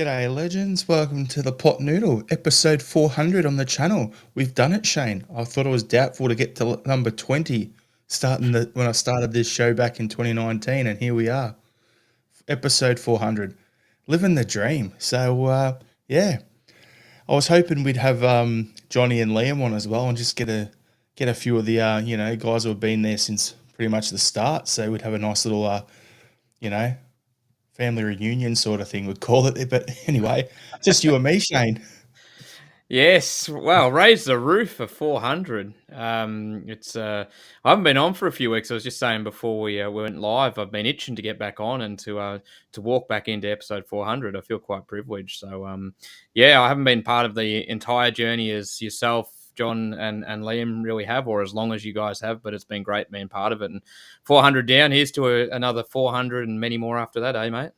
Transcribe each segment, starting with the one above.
G'day, legends. Welcome to the Pot Noodle, episode 400 on the channel. We've done it, Shane. I thought it was doubtful to get to number 20 when I started this show back in 2019, and here we are, episode 400. Living the dream. So, yeah, I was hoping we'd have Johnny and Liam on as well and just get a few of the, guys who have been there since pretty much the start. So we'd have a nice little, you know, family reunion sort of thing, we'd call it. But anyway, just you and me, Shane. Yes, well, raise the roof for 400. I haven't been on for a few weeks. I was just saying before we went live, I've been itching to get back on and to walk back into episode 400. I feel quite privileged. So yeah, I haven't been part of the entire journey as yourself, John and Liam really have, or as long as you guys have. But it's been great being part of it. And 400 down, here's to another 400 and many more after that, eh, mate?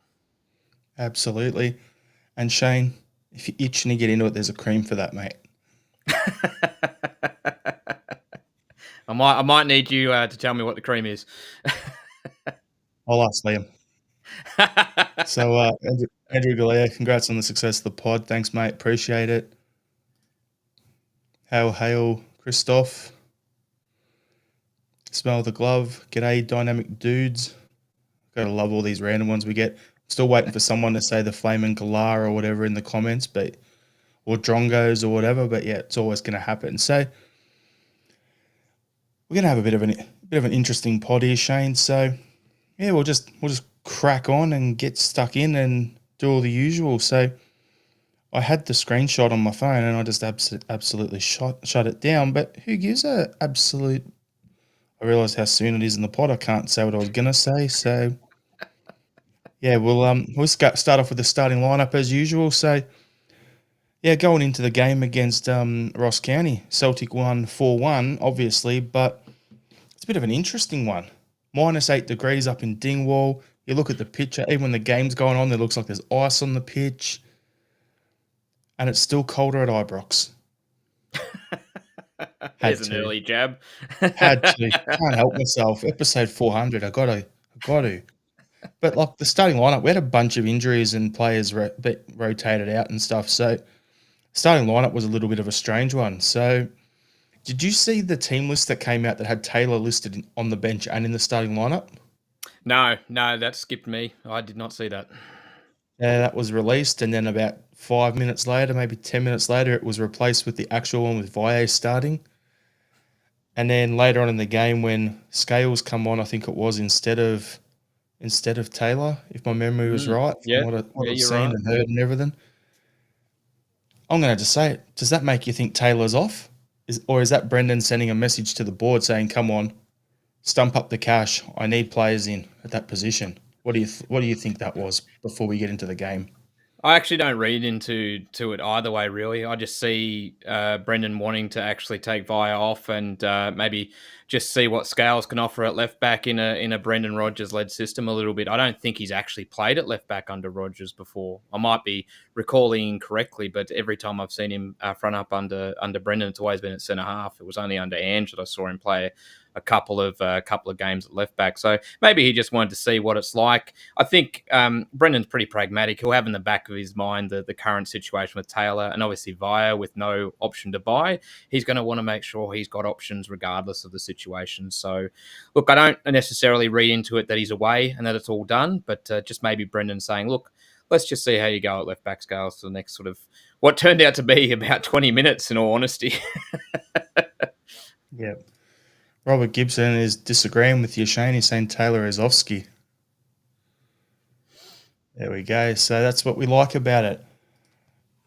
Absolutely. And Shane, if you're itching to get into it, there's a cream for that, mate. I might need you to tell me what the cream is. I'll ask Liam. So, Andrew Galea, congrats on the success of the pod. Thanks, mate. Appreciate it. Hail, Christoph. Smell the glove. G'day, dynamic dudes. Gotta love all these random ones we get. Still waiting for someone to say the Flamin' Galar or whatever in the comments, or Drongos or whatever. But yeah, it's always going to happen. So we're going to have a bit of an interesting pod here, Shane. So yeah, we'll just crack on and get stuck in and do all the usual. So I had the screenshot on my phone and I just absolutely shut it down. But who gives a absolute? I realise how soon it is in the pod. I can't say what I was going to say. So yeah, we'll start off with the starting lineup as usual. So yeah, going into the game against Ross County, Celtic won 4-1, obviously, but it's a bit of an interesting one. -8 degrees up in Dingwall. You look at the picture, even when the game's going on, there looks like there's ice on the pitch, and it's still colder at Ibrox. Here's an early jab. Had to. Can't help myself. Episode 400. I got to. But like the starting lineup, we had a bunch of injuries and players rotated out and stuff. So starting lineup was a little bit of a strange one. So did you see the team list that came out that had Taylor listed on the bench and in the starting lineup? No, that skipped me. I did not see that. Yeah, that was released, and then about 5 minutes later, maybe 10 minutes later, it was replaced with the actual one with Valle starting. And then later on in the game, when Scales come on, I think it was instead of Taylor, if my memory was right, from what I've seen and heard and everything. I'm going to just say it. Does that make you think Taylor's off? Or is that Brendan sending a message to the board saying, come on, stump up the cash. I need players in at that position. What do you think that was before we get into the game? I actually don't read into it either way, really. I just see Brendan wanting to actually take Via off and maybe just see what Scales can offer at left back in a Brendan Rodgers led system a little bit. I don't think he's actually played at left back under Rodgers before. I might be recalling incorrectly, but every time I've seen him front up under Brendan, it's always been at centre half. It was only under Ange that I saw him play a couple of games at left back. So maybe he just wanted to see what it's like. I think Brendan's pretty pragmatic. He'll have in the back of his mind the current situation with Taylor and obviously Via with no option to buy. He's going to want to make sure he's got options regardless of the situation. So look, I don't necessarily read into it that he's away and that it's all done, but just maybe Brendan saying, look, let's just see how you go at left back, Scales, for the next sort of what turned out to be about 20 minutes in all honesty. Yeah. Robert Gibson is disagreeing with you, Shane. He's saying Taylor Azovsky. There we go. So that's what we like about it.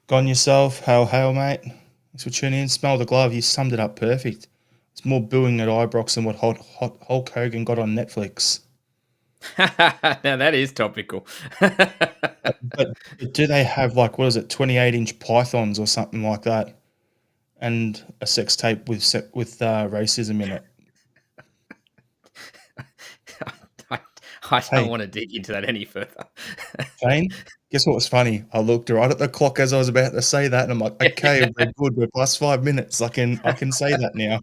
Gone yourself. Hail, mate. Thanks for tuning in. Smell the glove. You summed it up perfect. It's more booing at Ibrox than what Hulk Hogan got on Netflix. Now that is topical. but do they have 28-inch pythons or something like that, and a sex tape with racism in it? I don't want to dig into that any further. Shane, guess what was funny? I looked right at the clock as I was about to say that, and I'm like, okay, we're good. We're plus 5 minutes. I can say that now.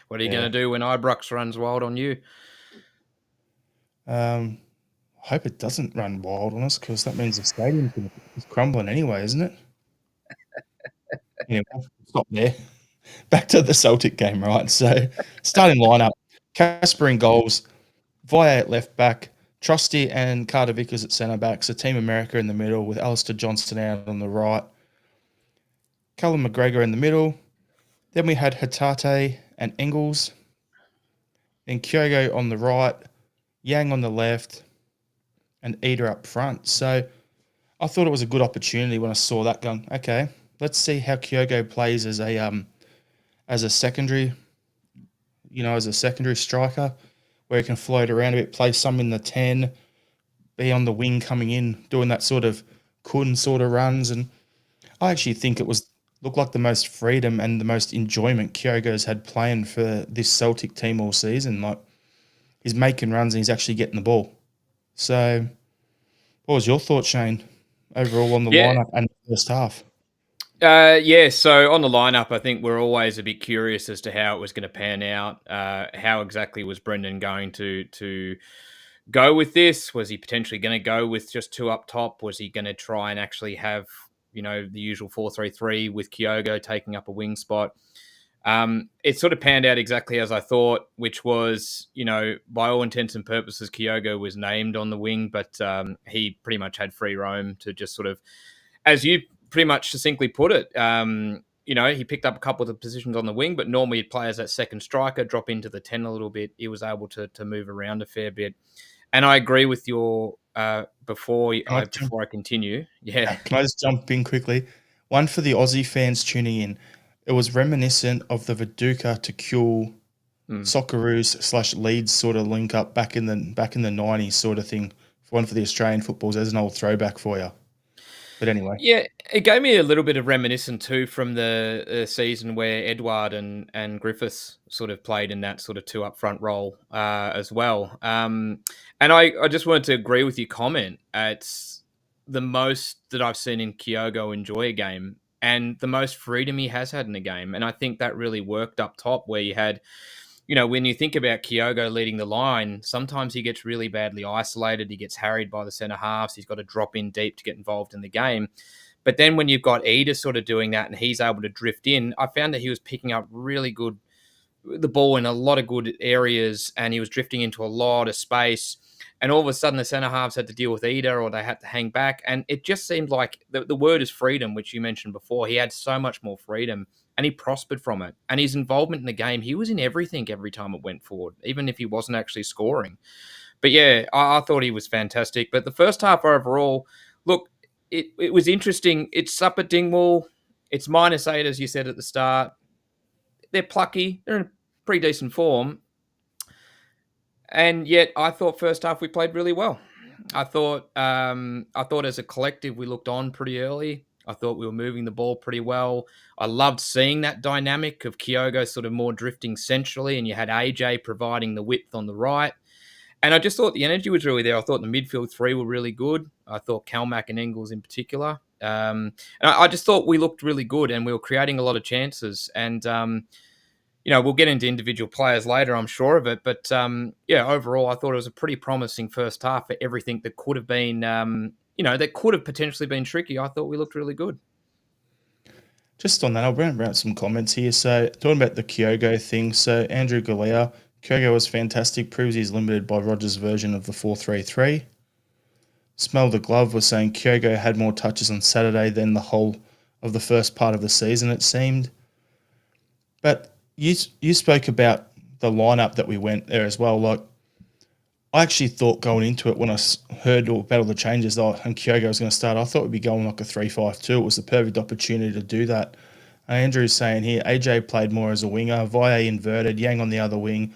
What are you going to do when Ibrox runs wild on you? I I hope it doesn't run wild on us because that means the stadium's is crumbling anyway, isn't it? Anyway, stop there. Back to the Celtic game, right? So, starting lineup: Casper in goals, Via at left back, Trusty and Carter Vickers at centre back. So, Team America in the middle with Alistair Johnston out on the right, Callum McGregor in the middle. Then we had Hatate and Engels, then Kyogo on the right, Yang on the left, and Eder up front. So, I thought it was a good opportunity when I saw that going, okay, let's see how Kyogo plays as a secondary, as a secondary striker, where he can float around a bit, play some in the 10, be on the wing coming in, doing that sort of Kun sort of runs. And I actually think it looked like the most freedom and the most enjoyment Kyogo's had playing for this Celtic team all season. Like, he's making runs and he's actually getting the ball. So, what was your thought, Shane, overall on the Yeah. lineup and the first half? Yeah, so on the lineup, I think we're always a bit curious as to how it was going to pan out. How exactly was Brendan going to go with this? Was he potentially going to go with just two up top? Was he going to try and actually have, the usual 4-3-3 with Kyogo taking up a wing spot? It sort of panned out exactly as I thought, which was, by all intents and purposes, Kyogo was named on the wing, but he pretty much had free roam to just sort of, as you pretty much succinctly put it, he picked up a couple of the positions on the wing, but normally he'd play as that second striker, drop into the 10 a little bit. He was able to move around a fair bit. And I agree with your before I continue. Yeah. Can I just jump in quickly? One for the Aussie fans tuning in. It was reminiscent of the Viduka to Kuhl Socceroos / Leeds sort of link up back in the 90s sort of thing. One for the Australian footballs. There's an old throwback for you. But anyway. Yeah, it gave me a little bit of reminiscent too from the season where Edouard and Griffiths sort of played in that sort of two up front role as well. And I just wanted to agree with your comment. It's the most that I've seen in Kyogo enjoy a game and the most freedom he has had in a game. And I think that really worked up top where you had, when you think about Kyogo leading the line, sometimes he gets really badly isolated. He gets harried by the centre halves. He's got to drop in deep to get involved in the game. But then when you've got Eder sort of doing that and he's able to drift in, I found that he was picking up the ball in a lot of good areas and he was drifting into a lot of space. And all of a sudden the centre halves had to deal with Eder or they had to hang back. And it just seemed like the word is freedom, which you mentioned before. He had so much more freedom. And he prospered from it. And his involvement in the game, he was in everything every time it went forward, even if he wasn't actually scoring. But yeah, I thought he was fantastic. But the first half overall, look, it was interesting. It's up at Dingwall. It's -8, as you said at the start. They're plucky. They're in pretty decent form. And yet I thought first half we played really well. I thought as a collective we looked on pretty early. I thought we were moving the ball pretty well. I loved seeing that dynamic of Kyogo sort of more drifting centrally and you had AJ providing the width on the right. And I just thought the energy was really there. I thought the midfield three were really good. I thought Kalmack and Engels in particular. And I just thought we looked really good and we were creating a lot of chances. And, we'll get into individual players later, I'm sure of it. But, overall, I thought it was a pretty promising first half for everything that could have been that could have potentially been tricky. I thought we looked really good. Just on that, I'll bring out some comments here. So, talking about the Kyogo thing. So, Andrew Galea, Kyogo was fantastic, proves he's limited by Rogers' version of the 4-3-3. Smell the Glove was saying Kyogo had more touches on Saturday than the whole of the first part of the season, it seemed. But you spoke about the lineup that we went there as well. Like, I actually thought going into it when I heard about all the changes and Kyogo was going to start, I thought we'd be going like a 3-5-2. It was the perfect opportunity to do that. And Andrew's saying here, AJ played more as a winger, Via inverted, Yang on the other wing,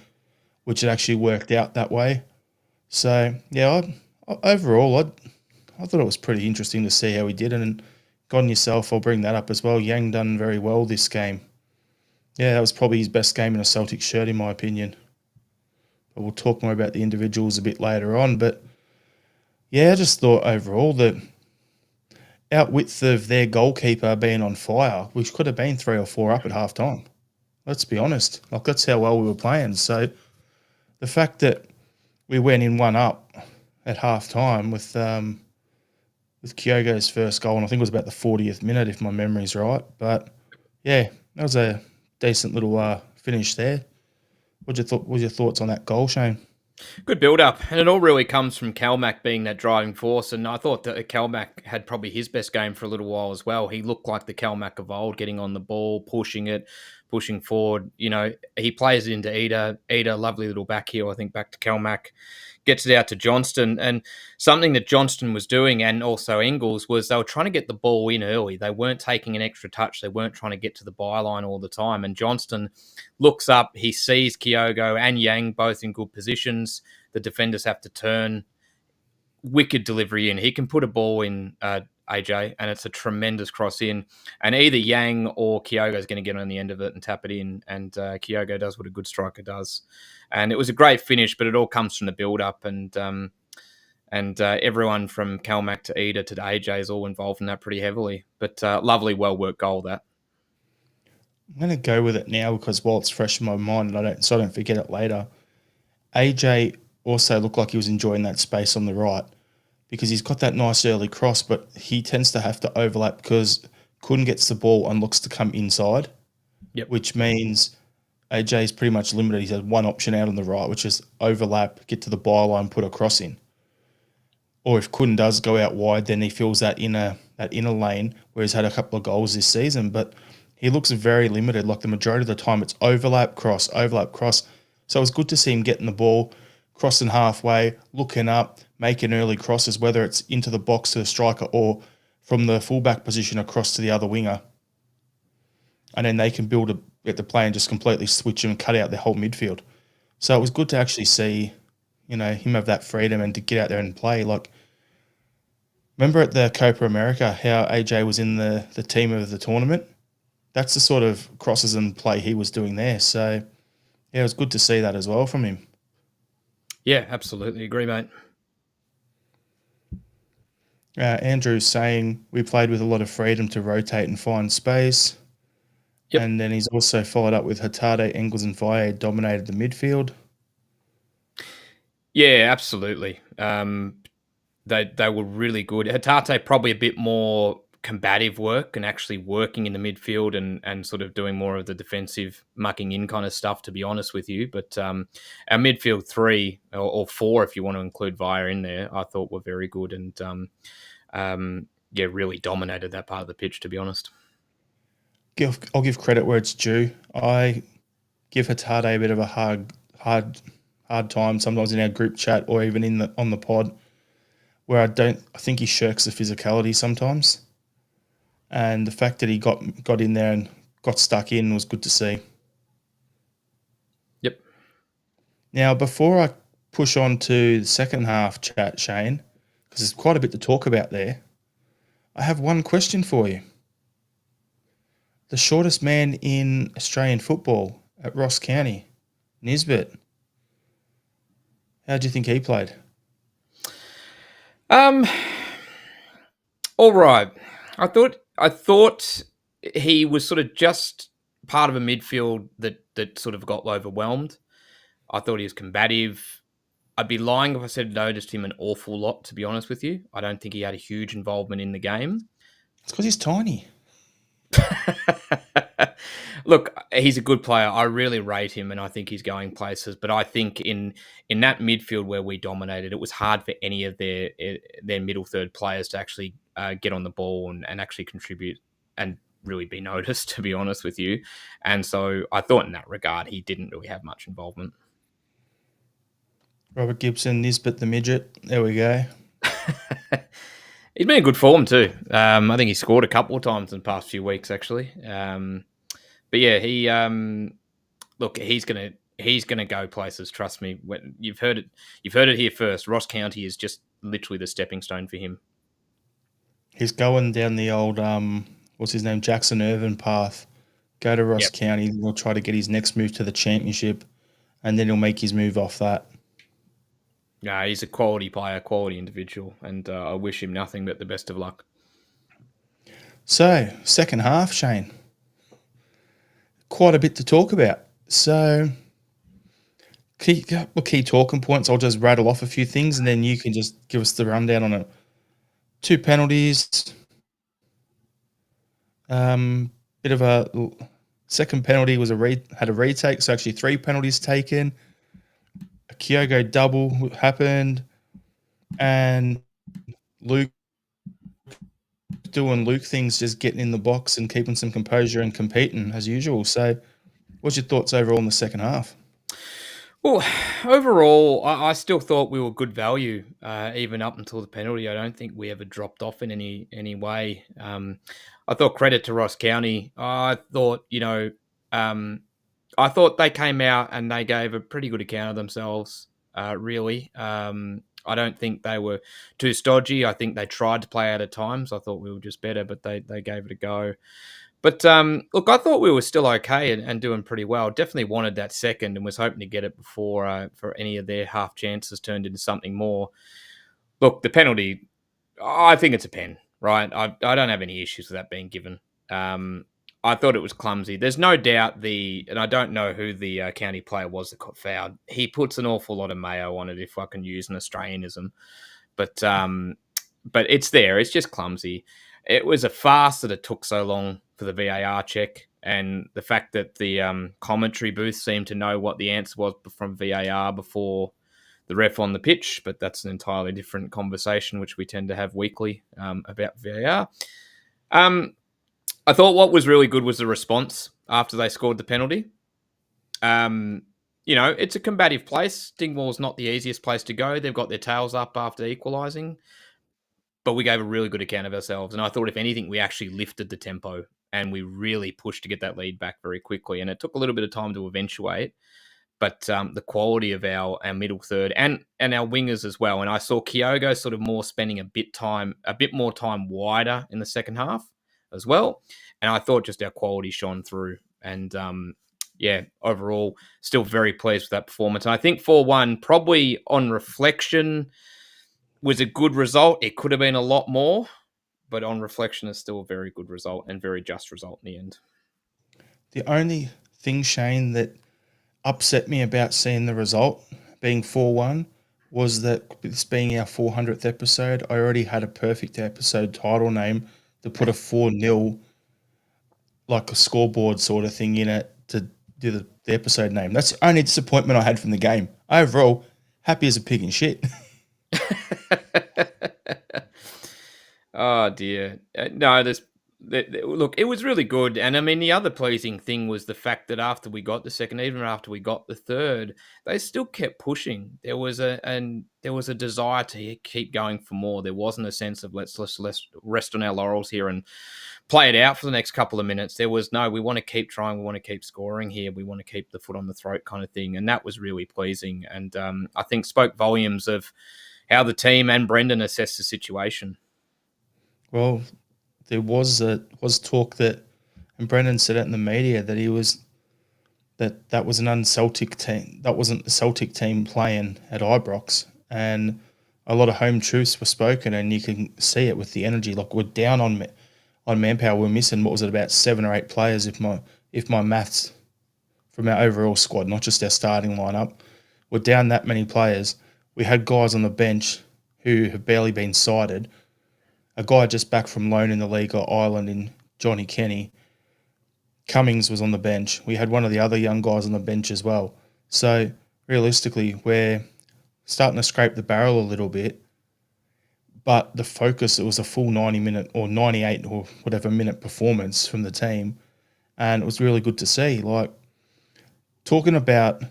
which had actually worked out that way. So, yeah, overall, I thought it was pretty interesting to see how he did. And God yourself, I'll bring that up as well. Yang done very well this game. Yeah, that was probably his best game in a Celtic shirt, in my opinion. But we'll talk more about the individuals a bit later on. But, yeah, I just thought overall that outwith of their goalkeeper being on fire, we could have been 3 or 4 up at halftime. Let's be honest. Like, that's how well we were playing. So, the fact that we went in 1 up at half time with Kyogo's first goal, and I think it was about the 40th minute, if my memory's right. But yeah, that was a decent little finish there. What was your thoughts on that goal, Shane? Good build up, and it all really comes from Calmac being that driving force. And I thought that Calmac had probably his best game for a little while as well. He looked like the Calmac of old, getting on the ball, pushing it, pushing forward. You know, he plays it into Ida. Ida, lovely little back heel, I think, back to Calmac. Gets it out to Johnston. And something that Johnston was doing, and also Engels, was they were trying to get the ball in early. They weren't taking an extra touch. They weren't trying to get to the byline all the time. And Johnston looks up, he sees Kyogo and Yang both in good positions. The defenders have to turn. Wicked delivery in. He can put a ball in, AJ, and it's a tremendous cross in. And either Yang or Kyogo is going to get on the end of it and tap it in. And Kyogo does what a good striker does. And it was a great finish, but it all comes from the build-up. And everyone from Calmac to Ida to AJ is all involved in that pretty heavily. But lovely, well-worked goal, that. I'm going to go with it now because while it's fresh in my mind, and so I don't forget it later. AJ also looked like he was enjoying that space on the right because he's got that nice early cross, but he tends to have to overlap because Kun gets the ball and looks to come inside, Yep. which means AJ is pretty much limited. He's had one option out on the right, which is overlap, get to the byline, put a cross in. Or if Kun does go out wide, then he fills that inner lane where he's had a couple of goals this season. But he looks very limited. Like the majority of the time, it's overlap, cross, overlap, cross. So it was good to see him getting the ball, crossing halfway, looking up, making early crosses, whether it's into the box to the striker or from the fullback position across to the other winger. And then they can get the play and just completely switch and cut out the whole midfield. So it was good to actually see, him have that freedom and to get out there and play. Like, remember at the Copa America how AJ was in the team of the tournament? That's the sort of crosses and play he was doing there. So, yeah, it was good to see that as well from him. Yeah, absolutely. Agree, mate. Andrew's saying we played with a lot of freedom to rotate and find space. Yep. And then he's also followed up with Hatade, Engels and Valle dominated the midfield. Yeah, absolutely. They were really good. Hatate probably a bit more combative work and actually working in the midfield and sort of doing more of the defensive mucking in kind of stuff, to be honest with you. But our midfield three or four, if you want to include Via in there, I thought were very good and really dominated that part of the pitch, to be honest. I'll give credit where it's due. I give Hatade a bit of a hard time sometimes in our group chat or even on the pod, where I think he shirks the physicality sometimes. And the fact that he got in there and got stuck in was good to see. Yep. Now, before I push on to the second half chat, Shane, because there's quite a bit to talk about there, I have one question for you. The shortest man in Australian football at Ross County, Nisbet. How do you think he played? All right. I thought he was sort of just part of a midfield that sort of got overwhelmed. I thought he was combative. I'd be lying if I said I noticed him an awful lot, to be honest with you. I don't think he had a huge involvement in the game. It's because he's tiny. Look, he's a good player. I really rate him, and I think he's going places. But I think in that midfield where we dominated, it was hard for any of their middle third players to actually get on the ball and actually contribute and really be noticed, to be honest with you. And so I thought in that regard, he didn't really have much involvement. Robert Gibson, Nisbet the midget. There we go. He's been in good form too. I think he scored a couple of times in the past few weeks, actually. But yeah, he's gonna go places. Trust me. You've heard it here first. Ross County is just literally the stepping stone for him. He's going down the old what's his name, Jackson Irvin path. Go to Ross County. He'll try to get his next move to the championship, and then he'll make his move off that. Yeah, he's a quality player, quality individual, and I wish him nothing but the best of luck. So, second half, Shane. Quite a bit to talk about. So, key talking points. I'll just rattle off a few things, and then you can just give us the rundown on it. 2 penalties, bit of a second penalty was had a retake, so actually 3 penalties taken. A Kyogo double happened, and Luke doing Luke things, just getting in the box and keeping some composure and competing as usual. So, what's your thoughts overall in the second half? Well, overall, I still thought we were good value, even up until the penalty. I don't think we ever dropped off in any way. I thought credit to Ross County. I thought um, I thought they came out and they gave a pretty good account of themselves. Really, I don't think they were too stodgy. I think they tried to play out at times. I thought we were just better, but they gave it a go. But look, I thought we were still okay and doing pretty well. Definitely wanted that second and was hoping to get it before for any of their half chances turned into something more. Look, the penalty, I think it's a pen, right? I don't have any issues with that being given. I thought it was clumsy. There's no doubt and I don't know who the county player was that got fouled. He puts an awful lot of mayo on it, if I can use an Australianism. But it's there. It's just clumsy. It was a farce that it took so long for the VAR check, and the fact that the commentary booth seemed to know what the answer was from VAR before the ref on the pitch. But that's an entirely different conversation, which we tend to have weekly about VAR. I thought what was really good was the response after they scored the penalty. It's a combative place. Dingwall's not the easiest place to go. They've got their tails up after equalising, but we gave a really good account of ourselves. And I thought, if anything, we actually lifted the tempo and we really pushed to get that lead back very quickly. And it took a little bit of time to eventuate, but the quality of our middle third and our wingers as well. And I saw Kyogo sort of more spending a bit more time wider in the second half as well. And I thought just our quality shone through. And overall, still very pleased with that performance. And I think 4-1, probably on reflection, was a good result. It could have been a lot more, but on reflection, it's still a very good result and very just result in the end. The only thing, Shane, that upset me about seeing the result being 4-1 was that this being our 400th episode, I already had a perfect episode title name to put a 4-0, like a scoreboard sort of thing in it to do the episode name. That's the only disappointment I had from the game. Overall, happy as a pig in shit. Oh dear. No, look, it was really good. And I mean, the other pleasing thing was the fact that after we got the second, even after we got the third, they still kept pushing. There was a desire to keep going for more. There wasn't a sense of let's rest on our laurels here and play it out for the next couple of minutes. There was no, we want to keep trying. We want to keep scoring here. We want to keep the foot on the throat kind of thing. And that was really pleasing. And I think spoke volumes of how the team and Brendan assessed the situation. Well, there was talk that, and Brendan said it in the media, that was an un-Celtic team. That wasn't the Celtic team playing at Ibrox, and a lot of home truths were spoken, and you can see it with the energy. Like, we're down on manpower. We're missing, what was it, about 7 or 8 players, if my maths, from our overall squad, not just our starting lineup. We're down that many players. We had guys on the bench who have barely been cited. A guy just back from loan in the league or Ireland in Johnny Kenny. Cummings was on the bench. We had one of the other young guys on the bench as well. So realistically, we're starting to scrape the barrel a little bit. But the focus, it was a full 90-minute or 98 or whatever minute performance from the team. And it was really good to see. Like, talking about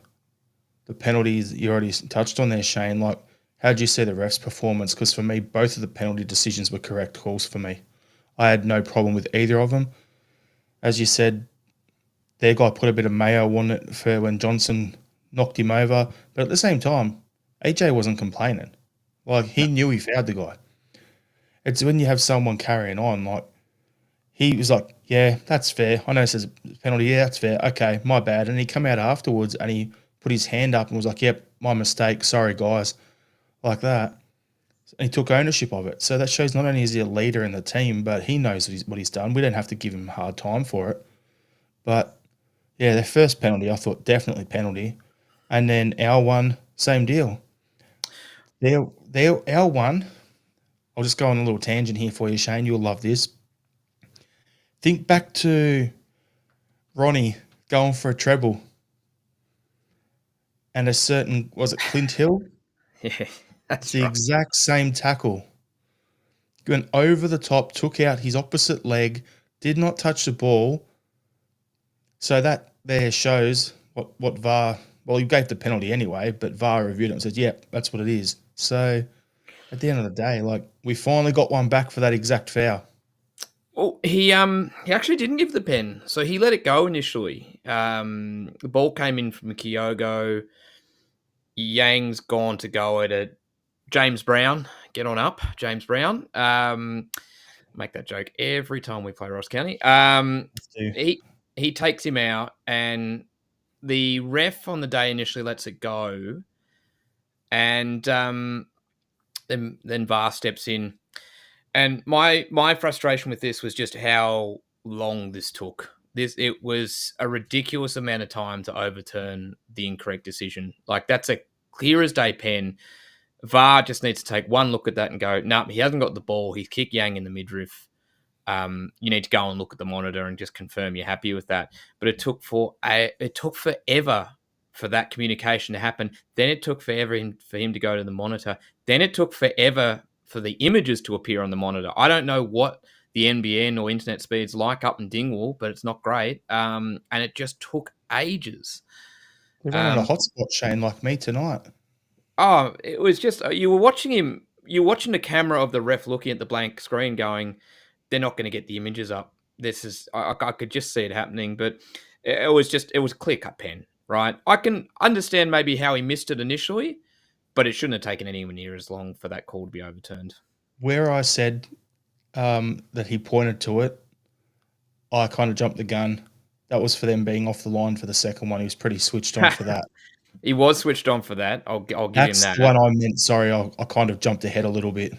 the penalties that you already touched on there, Shane, like, how did you see the refs' performance? Because for me, both of the penalty decisions were correct calls for me. I had no problem with either of them. As you said, their guy put a bit of mayo on it for when Johnson knocked him over. But at the same time, AJ wasn't complaining. Like, he knew he fouled the guy. It's when you have someone carrying on, like, he was like, yeah, that's fair. I know it says a penalty. Yeah, that's fair. Okay, my bad. And he come out afterwards and he put his hand up and was like, yep, my mistake. Sorry, guys. Like that. And he took ownership of it. So that shows not only is he a leader in the team, but he knows what he's done. We don't have to give him a hard time for it. But, yeah, their first penalty, I thought definitely penalty. And then our one, same deal. Our one, I'll just go on a little tangent here for you, Shane. You'll love this. Think back to Ronnie going for a treble and a certain, was it Clint Hill? Yeah, It's that's the right. exact same tackle. Went over the top, took out his opposite leg, did not touch the ball. So that there shows what VAR, well, you gave the penalty anyway, but VAR reviewed it and said, yep, that's what it is. So at the end of the day, like, we finally got one back for that exact foul. Well, he actually didn't give the pen, so he let it go initially. The ball came in from Kyogo. Yang's gone to go at it. James Brown, get on up, James Brown. Make that joke every time we play Ross County. So He takes him out, and the ref on the day initially lets it go, and then VAR steps in. And my frustration with this was just how long this took. It was a ridiculous amount of time to overturn the incorrect decision. Like, that's a clear as day pen. VAR just needs to take one look at that and go, no, he hasn't got the ball. He's kicked Yang in the midriff. You need to go and look at the monitor and just confirm you're happy with that. But it took forever for that communication to happen. Then it took forever for him to go to the monitor. Then it took forever for the images to appear on the monitor. I don't know what the NBN or internet speed's like up in Dingwall, but it's not great. And it just took ages. they're running a hotspot, Shane, like me tonight. Oh, it was just you were watching him. You're watching the camera of the ref looking at the blank screen, going, "They're not going to get the images up." This is I could just see it happening, but it was a clear cut pen, right? I can understand maybe how he missed it initially, but it shouldn't have taken anywhere near as long for that call to be overturned. Where I said that he pointed to it, I kind of jumped the gun. That was for them being off the line for the second one. He was pretty switched on for that. He was switched on for that. I'll give him That's that. the one I meant. Sorry, I kind of jumped ahead a little bit.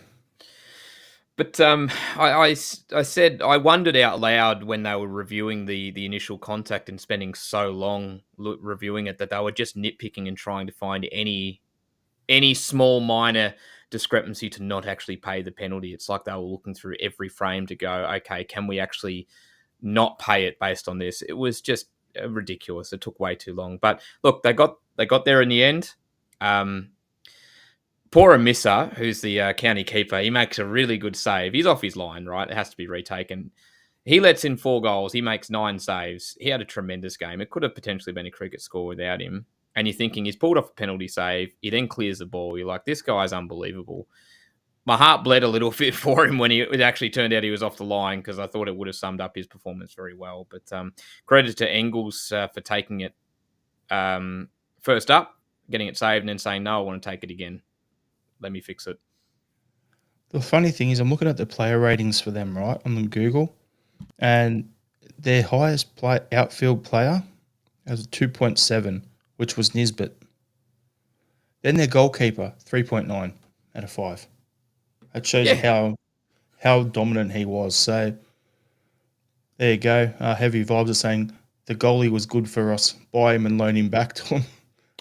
But I said I wondered out loud when they were reviewing the initial contact and spending so long reviewing it that they were just nitpicking and trying to find any small minor discrepancy to not actually pay the penalty. It's like they were looking through every frame to go, okay, can we actually not pay it based on this? It was just ridiculous. It took way too long. But look, they got there in the end. Poor Amissa, who's the county keeper, he makes a really good save. He's off his line, right? It has to be retaken. He lets in 4 goals. He makes 9 saves. He had a tremendous game. It could have potentially been a cricket score without him. And you're thinking he's pulled off a penalty save. He then clears the ball. You're like, this guy's unbelievable. My heart bled a little bit for him when it actually turned out he was off the line, because I thought it would have summed up his performance very well. But credit to Engels for taking it first up, getting it saved, and then saying, no, I want to take it again. Let me fix it. The funny thing is, I'm looking at the player ratings for them, right, on Google, and their highest outfield player has a 2.7, which was Nisbet. Then their goalkeeper, 3.9 out of 5. That shows you how dominant he was. So there you go. Heavy Vibes are saying the goalie was good for us. Buy him and loan him back to him.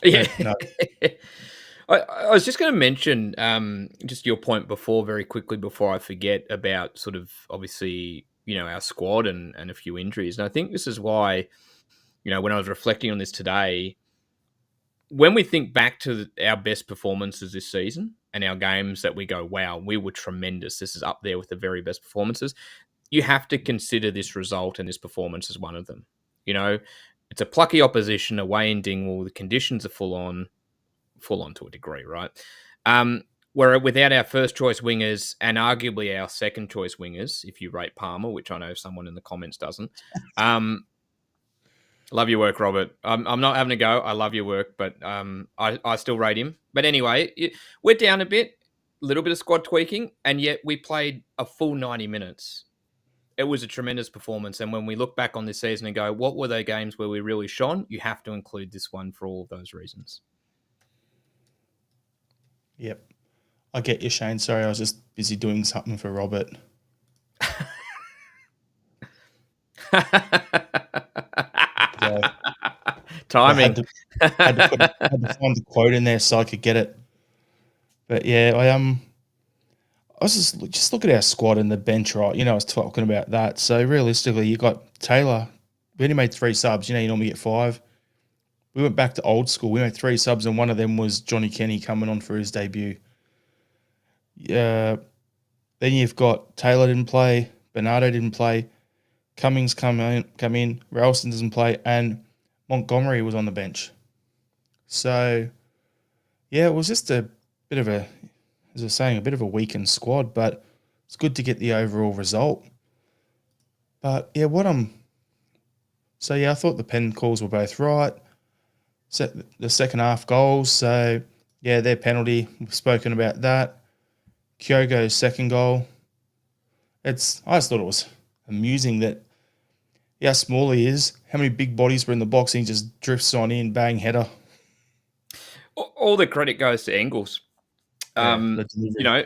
Yeah. No. I was just going to mention just your point before, very quickly, before I forget, about sort of obviously, our squad and a few injuries. And I think this is why, when I was reflecting on this today, when we think back to our best performances this season and our games that we go, wow, we were tremendous. This is up there with the very best performances. You have to consider this result and this performance as one of them. It's a plucky opposition away in Dingwall. The conditions are full on to a degree, right? Where without our first choice wingers and arguably our second choice wingers, if you rate Palmer, which I know someone in the comments doesn't. Love your work, Robert. I'm not having a go. I love your work, but I still rate him. But anyway, we're down a bit, a little bit of squad tweaking, and yet we played a full 90 minutes. It was a tremendous performance. And when we look back on this season and go, what were the games where we really shone? You have to include this one for all of those reasons. Yep. I get you, Shane. Sorry, I was just busy doing something for Robert. So I Timing. had to find the quote in there so I could get it. But yeah, I was just look at our squad and the bench, right? You know, I was talking about that. So realistically, you got Taylor. We only made 3 subs. You know, you normally get 5. We went back to old school. We made 3 subs, and one of them was Johnny Kenny coming on for his debut. Yeah. Then you've got Taylor didn't play, Bernardo didn't play, Cummings come in, Ralston doesn't play, and Montgomery was on the bench. So yeah, it was just a bit of a, as I was saying, a bit of a weakened squad, but it's good to get the overall result. But yeah, so yeah, I thought the pen calls were both right. Set the second half goals, so yeah, their penalty. We've spoken about that. Kyogo's second goal. I just thought it was amusing that how small he is, how many big bodies were in the box, and he just drifts on in, bang, header. All the credit goes to Engels. Yeah, Um, the you delivery. know,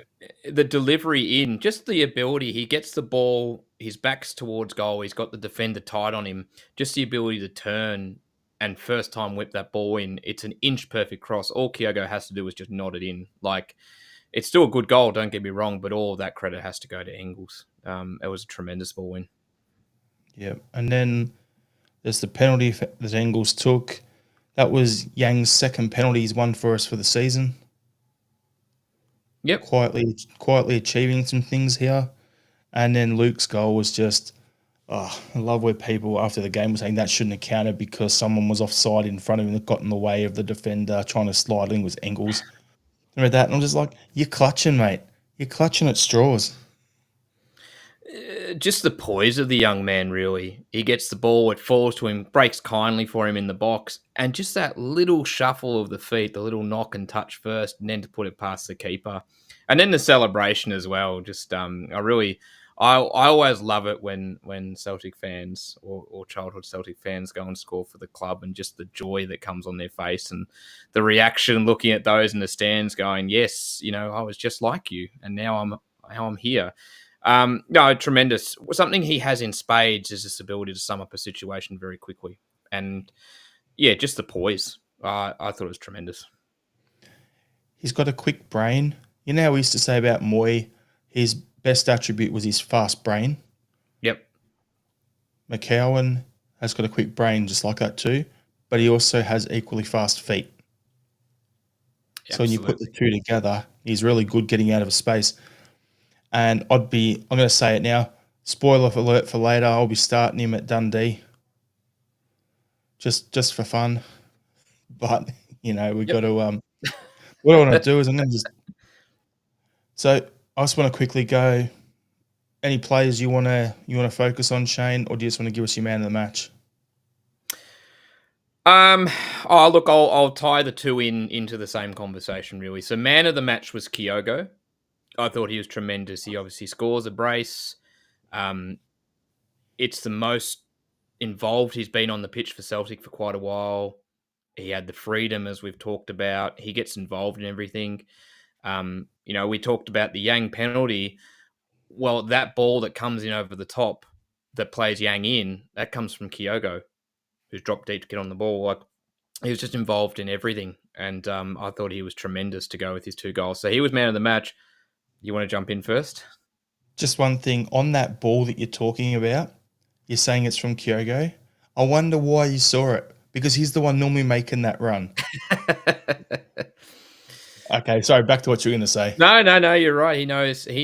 the delivery in, just the ability. He gets the ball, his back's towards goal. He's got the defender tight on him. Just the ability to turn and first time whip that ball in. It's an inch perfect cross. All Kyogo has to do is just nod it in. Like, it's still a good goal, don't get me wrong, but all of that credit has to go to Engels. It was a tremendous ball win. Yeah, and then there's the penalty that Engels took. That was Yang's second penalty he's won for us for the season. Yep. Quietly achieving some things here. And then Luke's goal was just, oh, I love where people after the game were saying that shouldn't have counted because someone was offside in front of him that got in the way of the defender trying to slide in with Engels. Remember that? And I'm just like, you're clutching, mate. You're clutching at straws. Just the poise of the young man, really. He gets the ball, it falls to him, breaks kindly for him in the box, and just that little shuffle of the feet, the little knock and touch first, and then to put it past the keeper. And then the celebration as well. Just, I always love it when Celtic fans or childhood Celtic fans go and score for the club, and just the joy that comes on their face and the reaction looking at those in the stands going, yes, I was just like you, and now I'm here. No, tremendous. Something he has in spades is this ability to sum up a situation very quickly, and yeah, just the poise. I thought it was tremendous. He's got a quick brain. You know how we used to say about Moy, his best attribute was his fast brain. Yep. McCowan has got a quick brain just like that too, but he also has equally fast feet. So when you put the Absolutely. two together, he's really good getting out of space. And I'm going to say it now, spoiler alert for later, I'll be starting him at Dundee. Just for fun. But, we've got Yep. to, what I want to do is so I just want to quickly go, any players you want to focus on, Shane, or do you just want to give us your man of the match? Um. Oh, look, I'll tie the two into the same conversation really. So, man of the match was Kyogo. I thought he was tremendous. He obviously scores a brace. Um, it's the most involved he's been on the pitch for Celtic for quite a while. He had the freedom, as we've talked about. He gets involved in everything. We talked about the Yang penalty. Well, that ball that comes in over the top that plays Yang in, that comes from Kyogo, who's dropped deep to get on the ball. Like, he was just involved in everything. And I thought he was tremendous to go with his 2 goals. So he was man of the match. You want to jump in first? Just one thing on that ball that you're talking about, you're saying it's from Kyogo. I wonder why you saw it because he's the one normally making that run. Okay, sorry, back to what you were going to say. No. You're right. He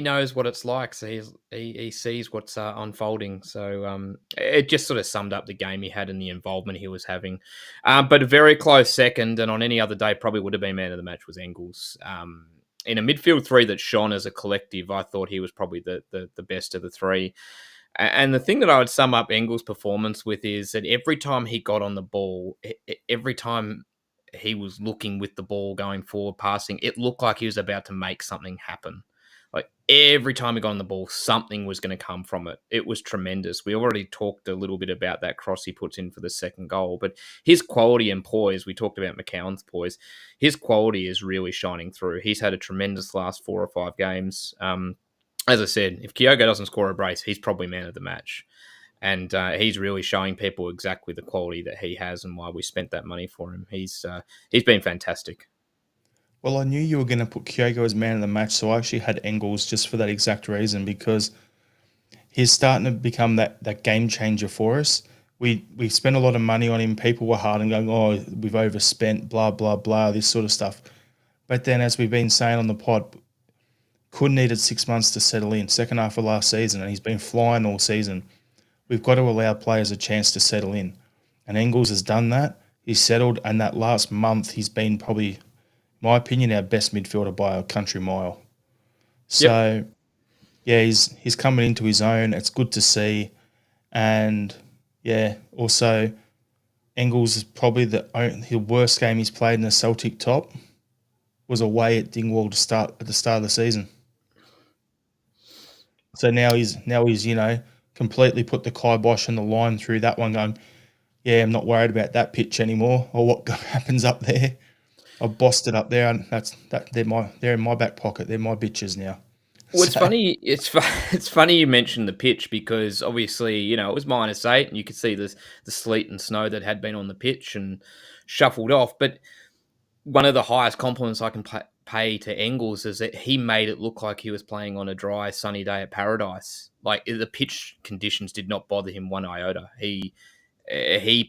knows what it's like. So he sees what's unfolding. So it just sort of summed up the game he had and the involvement he was having. But a very close second, and on any other day probably would have been man of the match was Engels. In a midfield three that shone as a collective, I thought he was probably the best of the three. And the thing that I would sum up Engels' performance with is that every time he got on the ball, every time he was looking with the ball going forward, passing, it looked like he was about to make something happen. Like every time he got on the ball, something was going to come from it. It was tremendous. We already talked a little bit about that cross he puts in for the second goal, but his quality and poise, we talked about McCown's poise, his quality is really shining through. He's had a tremendous last 4 or 5 games. As I said, if Kyogo doesn't score a brace, he's probably man of the match. and he's really showing people exactly the quality that he has and why we spent that money for him. He's been fantastic. Well, I knew you were going to put Kyogo as man of the match, so I actually had Engels just for that exact reason because he's starting to become that game changer for us. We spent a lot of money on him. People were hard and going, oh, we've overspent, blah blah blah, this sort of stuff. But then, as we've been saying on the pod, could needed 6 months to settle in. Second half of last season, and he's been flying all season. We've got to allow players a chance to settle in, and Engels has done that. He's settled, and that last month he's been probably, in my opinion, our best midfielder by a country mile. Yep. So yeah, he's coming into his own. It's good to see, and yeah, also Engels is probably the worst game he's played in the Celtic top was away at Dingwall at the start of the season. So now he's completely put the kibosh and the line through that one. Going, yeah, I'm not worried about that pitch anymore or what happens up there. I've bossed it up there, and they're in my back pocket. They're my bitches now. Well, it's So funny. It's funny you mentioned the pitch because obviously it was -8 and you could see the sleet and snow that had been on the pitch and shuffled off. But one of the highest compliments I can pay to Engels is that he made it look like he was playing on a dry, sunny day at Paradise. Like the pitch conditions did not bother him one iota. He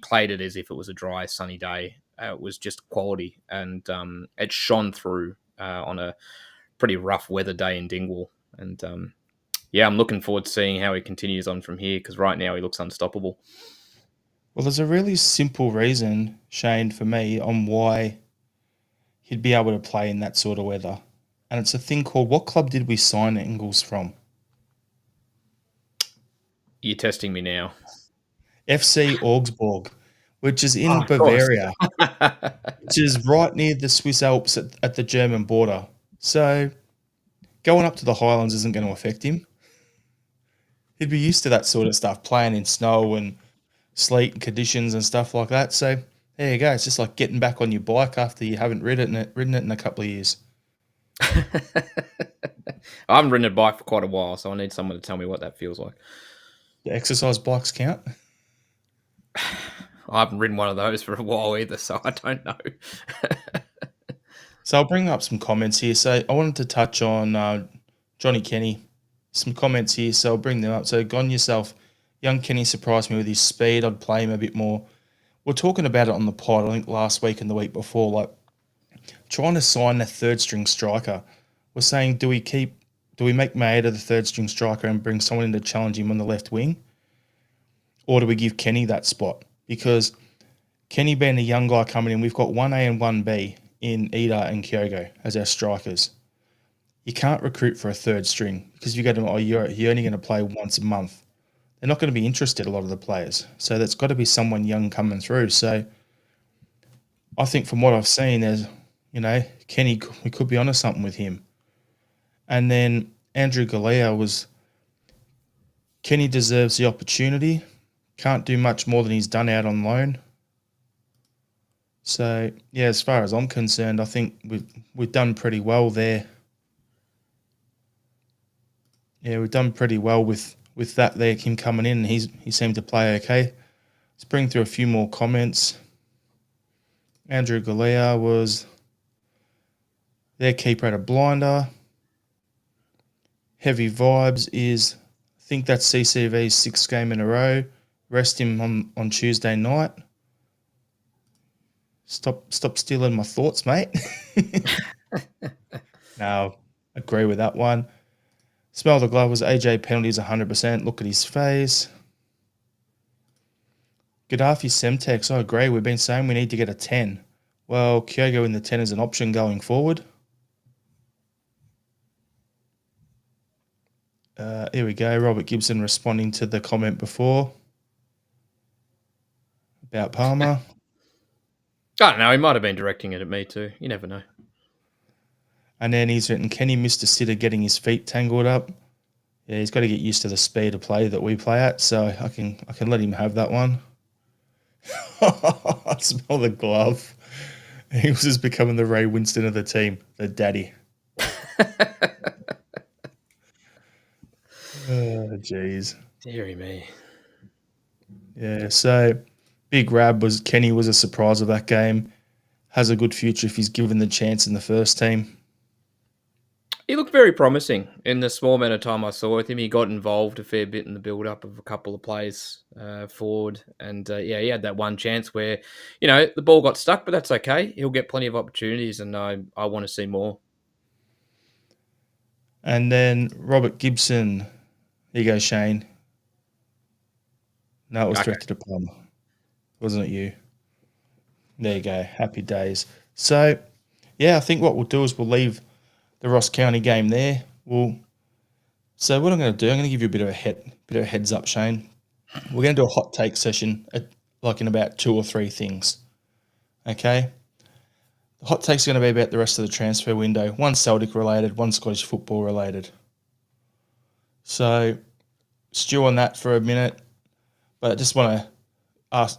played it as if it was a dry, sunny day. It was just quality, and it shone through on a pretty rough weather day in Dingwall. And yeah, I'm looking forward to seeing how he continues on from here because right now he looks unstoppable. well, there's a really simple reason, Shane, for me on why he'd be able to play in that sort of weather, and it's a thing called what club did we sign Engels from? You're testing me now. FC Augsburg, which is Oh, in of course. Bavaria, which is right near the Swiss Alps at the German border. So going up to the Highlands isn't going to affect him. He'd be used to that sort of stuff, playing in snow and sleet and conditions and stuff like that. So there you go. It's just like getting back on your bike after you haven't ridden it in a couple of years. I haven't ridden a bike for quite a while, so I need someone to tell me what that feels like. Do exercise bikes count? I haven't ridden one of those for a while either, so I don't know. So I'll bring up some comments here. So I wanted to touch on Johnny Kenny. Some comments here, so I'll bring them up. So gone yourself. Young Kenny surprised me with his speed. I'd play him a bit more. We're talking about it on the pod, I think last week and the week before, like trying to sign a third string striker. We're saying, do we make Maeda the third string striker and bring someone in to challenge him on the left wing? Or do we give Kenny that spot? Because Kenny being a young guy coming in, we've got 1A and 1B in Ida and Kyogo as our strikers. You can't recruit for a third string because you go to, you're only going to play once a month. They're not going to be interested, a lot of the players. So that's got to be someone young coming through. So I think from what I've seen, Kenny, we could be onto something with him. And then Andrew Galea Kenny deserves the opportunity. Can't do much more than he's done out on loan. So yeah, as far as I'm concerned, I think we've done pretty well there. Yeah, we've done pretty well with that there, him coming in, and he seemed to play okay. Let's bring through a few more comments. Andrew Galea was their keeper at a blinder. Heavy Vibes is, I think that's CCV's 6th game in a row. Rest him on Tuesday night. Stop stealing my thoughts, mate. No, agree with that one. Smell the glove was AJ penalties 100%. Look at his face. Gaddafi Semtex, I agree. We've been saying we need to get a 10. Well, Kyogo in the 10 is an option going forward. Here we go. Robert Gibson responding to the comment before about Palmer. I don't know. He might have been directing it at me too. You never know. And then he's written, Kenny missed a sitter getting his feet tangled up. Yeah, he's got to get used to the speed of play that we play at, so I can let him have that one. I smell the glove. He was just becoming the Ray Winston of the team, the daddy. Oh, jeez. Deary me. Yeah, so big Rab was Kenny was a surprise of that game. Has a good future if he's given the chance in the first team. He looked very promising in the small amount of time I saw with him. He got involved a fair bit in the build up of a couple of plays forward, and yeah, he had that one chance where the ball got stuck, but that's okay. He'll get plenty of opportunities, and I want to see more. And then Robert Gibson. Here you go, Shane. No, it was Okay. directed at Palmer. Wasn't it you? There you go. Happy days. So, yeah, I think what we'll do is we'll leave the Ross County game there. So what I'm going to do, I'm going to give you a bit of a heads up, Shane. We're going to do a hot take session, like in about 2 or 3 things. Okay. The hot take's going to be about the rest of the transfer window. One Celtic related, one Scottish football related. So stew on that for a minute, but I just want to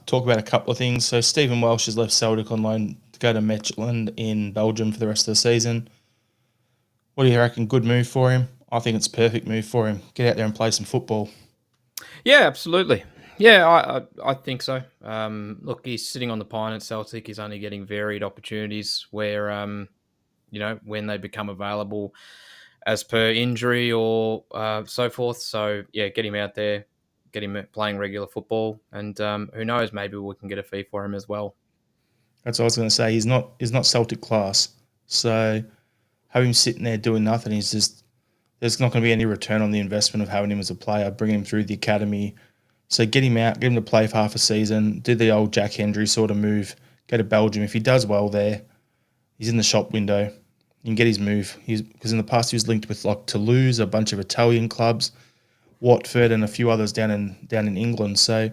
talk about a couple of things. So Stephen Welsh has left Celtic on loan to go to Mechelen in Belgium for the rest of the season. What do you reckon? Good move for him? I think it's a perfect move for him. Get out there and play some football. Yeah, absolutely. Yeah, I think so. Look, he's sitting on the pine at Celtic. He's only getting varied opportunities where when they become available as per injury or so forth. So yeah, get him out there, get him playing regular football, and who knows, maybe we can get a fee for him as well. That's what I was going to say. He's not Celtic class. So have him sitting there doing nothing. There's not going to be any return on the investment of having him as a player, bringing him through the academy. So get him out, get him to play for half a season, do the old Jack Hendry sort of move, go to Belgium. If he does well there, he's in the shop window. You can get his move. Because in the past he was linked with like Toulouse, a bunch of Italian clubs, Watford, and a few others down in England. So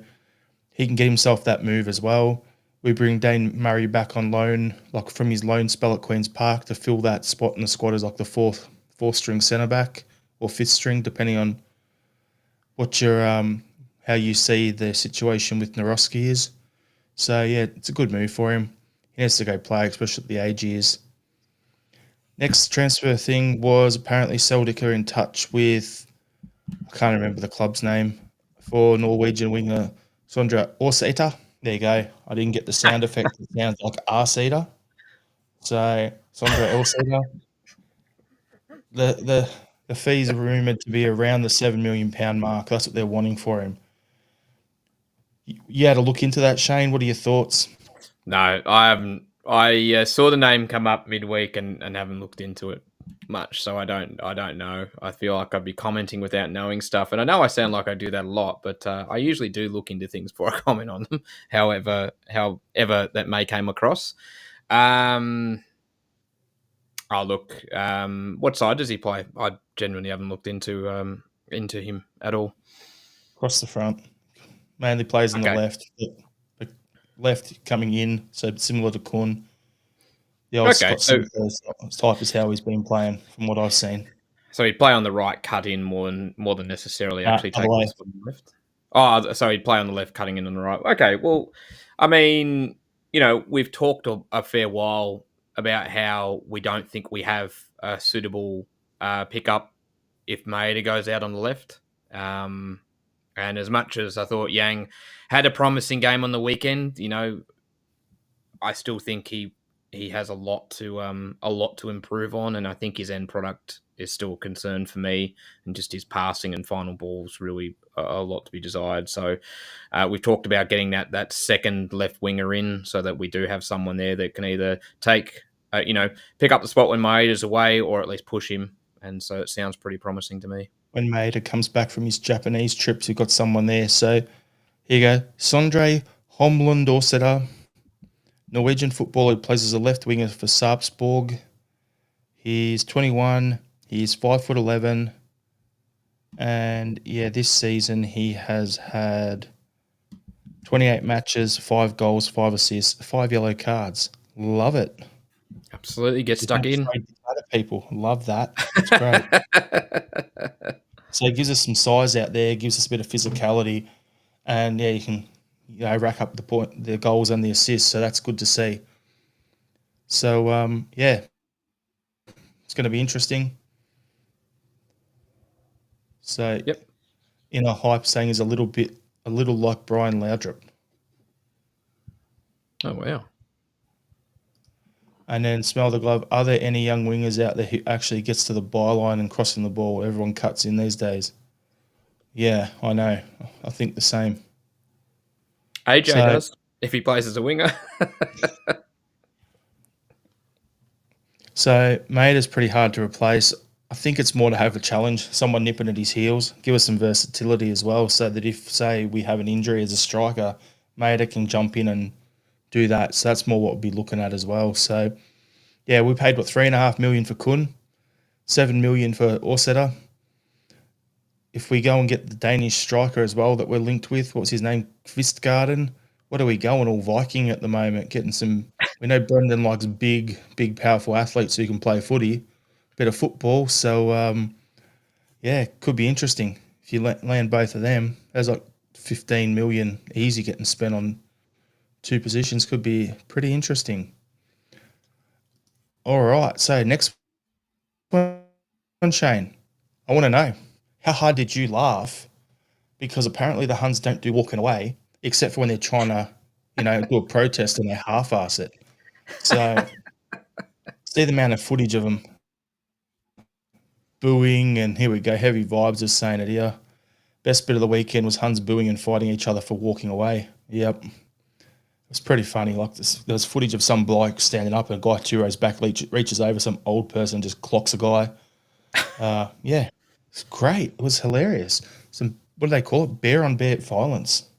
he can get himself that move as well. We bring Dane Murray back on loan, like from his loan spell at Queen's Park, to fill that spot in the squad as like the fourth string centre back or fifth string, depending on what your how you see the situation with Naroski is. So yeah, it's a good move for him. He needs to go play, especially at the age he is. Next transfer thing was apparently Celtic are in touch with, I can't remember the club's name, for Norwegian winger Sondre Åsæter. There you go. I didn't get the sound effect. It sounds like arse-eater. So Sondre Åsæter. The fees are rumoured to be around the £7 million mark. That's what they're wanting for him. You had a look into that, Shane. What are your thoughts? No, I haven't. I saw the name come up midweek and haven't looked into it much, so I don't know. I feel like I'd be commenting without knowing stuff, and I know I sound like I do that a lot, but I usually do look into things before I comment on them. However that may came across. Oh look, what side does he play? I genuinely haven't looked into him at all. Across the front. Mainly plays on the Okay. left. The left coming in, so similar to Kun. The old Okay, Scott Sinclair type is how he's been playing from what I've seen. so he'd play on the right, cut in more than necessarily actually Other take way. the spot on the left. Oh, so he'd play on the left, cutting in on the right. Okay, well, I mean, we've talked a fair while about how we don't think we have a suitable pickup if Maeda goes out on the left. And as much as I thought Yang had a promising game on the weekend, I still think he has a lot to improve on, and I think his end product is still a concern for me, and just his passing and final balls really a lot to be desired. So we've talked about getting that second left winger in, so that we do have someone there that can either take pick up the spot when Maeda's away, or at least push him. And so it sounds pretty promising to me. When Maeda comes back from his Japanese trips, we've got someone there. So here you go. Sondre Homlund Åsæter, Norwegian footballer who plays as a left winger for Sarpsborg. He's 21. He's 5'11". And yeah, this season he has had 28 matches, 5 goals, 5 assists, 5 yellow cards. Love it. Absolutely, get stuck in. People love that. It's great. So it gives us some size out there, gives us a bit of physicality, and yeah, you can rack up the goals and the assists. So that's good to see. So yeah, it's going to be interesting. So Yep. in a hype saying is a little bit a little like Brian Laudrup. Oh wow. And then smell the glove. Are there any young wingers out there who actually gets to the byline and crossing the ball? Everyone cuts in these days. Yeah, I know. I think the same. AJ So, does if he plays as a winger. so Mader's pretty hard to replace. I think it's more to have a challenge, someone nipping at his heels, give us some versatility as well, so that if, say, we have an injury as a striker, Mader can jump in and do that. So that's more what we'll be looking at as well. So, yeah, we paid, what, 3.5 million for Kun, 7 million for Orsetter. If we go and get the Danish striker as well that we're linked with, what's his name? Kvistgarden. What are we going? All Viking at the moment, getting some. We know Brendan likes big, powerful athletes who can play footy, bit of football. So, yeah, could be interesting if you land both of them. There's like 15 million easy getting spent on two positions. Could be pretty interesting. All right. So next one, Shane. I want to know, how hard did you laugh? Because apparently the Huns don't do walking away, except for when they're trying to, do a protest and they half-ass it. So see the amount of footage of them booing, and here we go, heavy vibes is saying it here. Best bit of the weekend was Huns booing and fighting each other for walking away. Yep. It's pretty funny. Like there was footage of some bloke standing up and a guy 2 rows back reaches over, some old person just clocks a guy. Yeah, it's great. It was hilarious. Some, what do they call it? Bear on bear violence.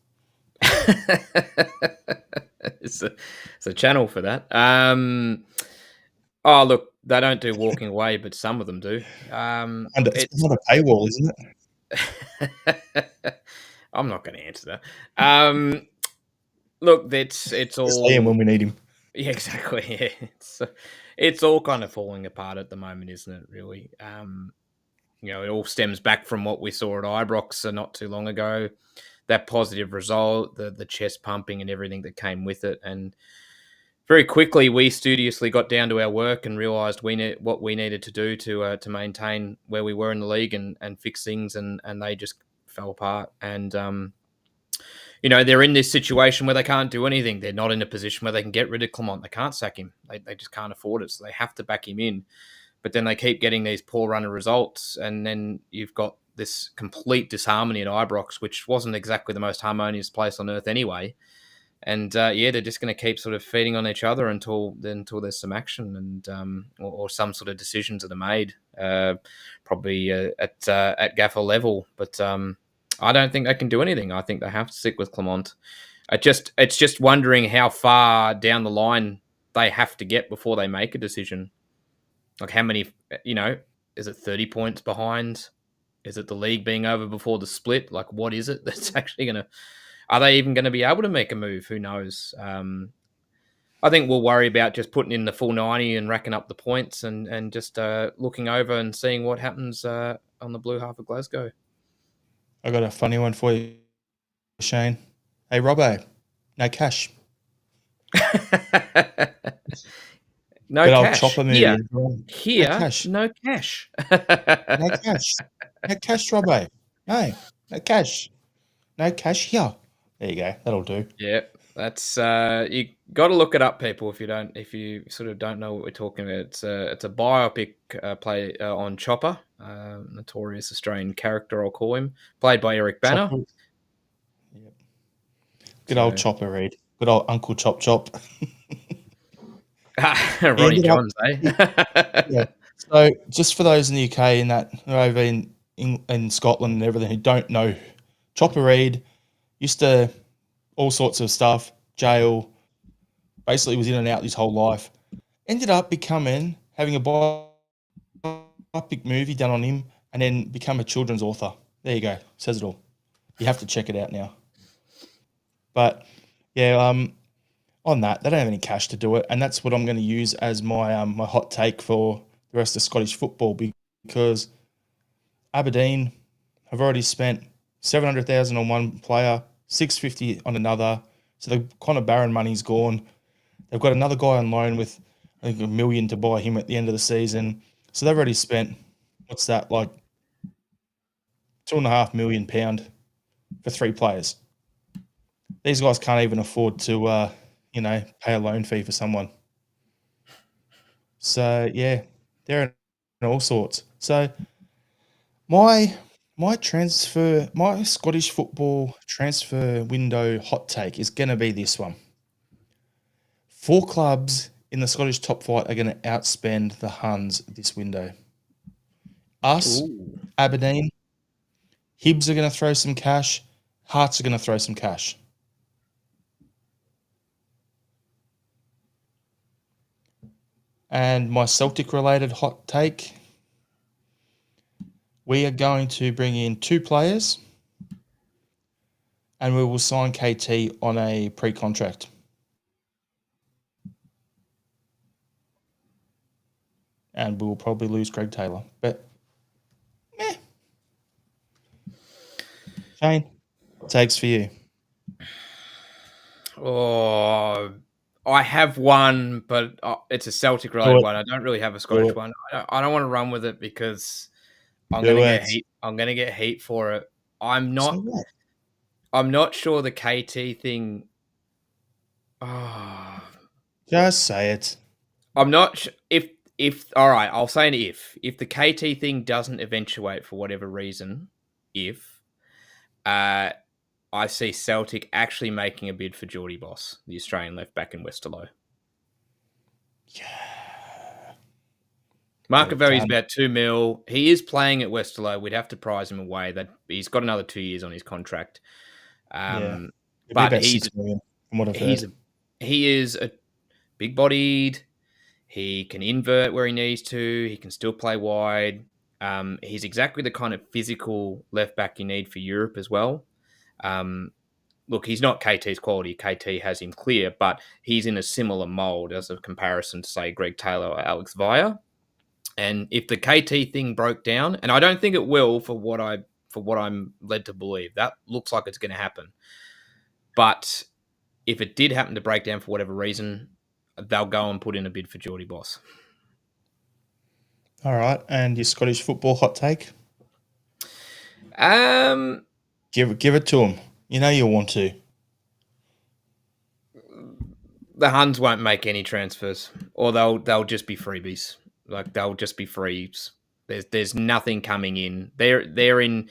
it's a channel for that. Oh look, they don't do walking away, but some of them do. And it's not a paywall, isn't it? I'm not going to answer that. Look, it's all. Just see him when we need him. Yeah, exactly. Yeah, it's all kind of falling apart at the moment, isn't it? Really. It all stems back from what we saw at Ibrox not too long ago. That positive result, the chest pumping and everything that came with it. And very quickly, we studiously got down to our work and realised what we needed to do to maintain where we were in the league and fix things, and they just fell apart. And, they're in this situation where they can't do anything. They're not in a position where they can get rid of Clement. They can't sack him. They just can't afford it, so they have to back him in. But then they keep getting these poor run of results, and then you've got this complete disharmony at Ibrox, which wasn't exactly the most harmonious place on earth anyway. And they're just going to keep sort of feeding on each other until there's some action and or some sort of decisions that are made, probably at gaffer level. But I don't think they can do anything. I think they have to stick with Clement. It's just wondering how far down the line they have to get before they make a decision. Like how many, is it 30 points behind? Is it the league being over before the split? Like, what is it that's actually going to... Are they even going to be able to make a move? Who knows? I think we'll worry about just putting in the full 90 and racking up the points and just looking over and seeing what happens on the blue half of Glasgow. I got a funny one for you, Shane. Hey, Robbo, no cash. No Good cash. old chopper movie. Here, no cash. No cash. No cash. No cash, Robbo. No cash. No cash here. There you go. That'll do. Yeah, that's you got to look it up, people. If you sort of don't know what we're talking about, it's a biopic play on Chopper, notorious Australian character, I'll call him, played by Eric Banner. Yep. Good old Chopper, Reed. Good old Uncle Chop Chop. Ronnie Johns, Yeah. So, just for those in the UK and that over in Scotland and everything who don't know, Chopper Reed used to all sorts of stuff, jail, basically was in and out his whole life. Ended up having a biopic movie done on him, and then become a children's author. There you go. Says it all. You have to check it out now. But yeah, on that, they don't have any cash to do it, and that's what I'm going to use as my my hot take for the rest of Scottish football, because Aberdeen have already spent 700,000 on one player, 650 on another, so the kind of Barron money's gone. They've got another guy on loan with, I think, $1 million to buy him at the end of the season, so they've already spent, like £2.5 million for 3 players. these guys can't even afford to, pay a loan fee for someone. So yeah, they're in all sorts. So my my Scottish football transfer window hot take is going to be this one. 4 clubs in the Scottish top flight are going to outspend the Huns this window. Us, Ooh. Aberdeen, Hibs are going to throw some cash. Hearts are going to throw some cash. And my Celtic related hot take, we are going to bring in 2 players and we will sign KT on a pre-contract. And we will probably lose Greg Taylor. But, Shane, takes for you. Oh, I have one, but it's a Celtic related one. I don't really have a Scottish one. I don't want to run with it because I'm going to get heat. I'm going to get heat for it. I'm not sure the KT thing. Oh, just say it. I'm not if all right. I'll say an if the KT thing doesn't eventuate for whatever reason, I see Celtic actually making a bid for Geordie Boss, the Australian left back in Westerlo. Yeah. Market value is about $2 million. He is playing at Westerlo. We'd have to prize him away. That he's got another 2 years on his contract. But he's $6 million, from what I've heard. He is a big-bodied. He can invert where he needs to. He can still play wide. He's exactly the kind of physical left back you need for Europe as well. Look, he's not KT's quality. KT has him clear, but he's in a similar mould as a comparison to, say, Greg Taylor or Alex Vaya. And if the KT thing broke down, and I don't think it will for what I'm led to believe, that looks like it's going to happen. But if it did happen to break down for whatever reason, they'll go and put in a bid for Geordie Boss. All right, and your Scottish football hot take? Give it to them. You know you want to. The Huns won't make any transfers, or they'll just be freebies. Like they'll just be frees. There's nothing coming in. They're in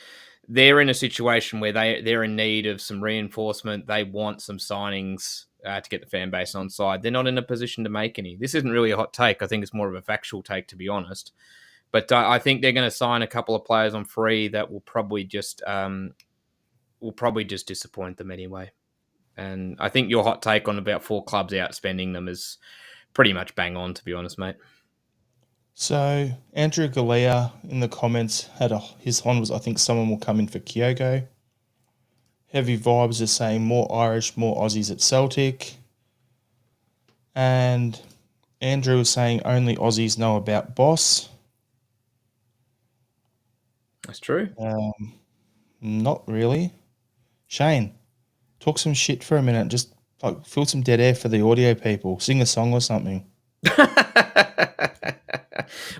a situation where they're in need of some reinforcement. They want some signings to get the fan base on side. They're not in a position to make any. This isn't really a hot take. I think it's more of a factual take, to be honest. But I think they're going to sign a couple of players on free that will probably just disappoint them anyway. And I think your hot take on about 4 clubs outspending them is pretty much bang on, to be honest, mate. So Andrew Galea in the comments had his one was, I think someone will come in for Kyogo. Heavy Vibes is saying more Irish, more Aussies at Celtic. And Andrew is saying only Aussies know about Boss. That's true. Not really. Shane, talk some shit for a minute. Just like fill some dead air for the audio people. Sing a song or something.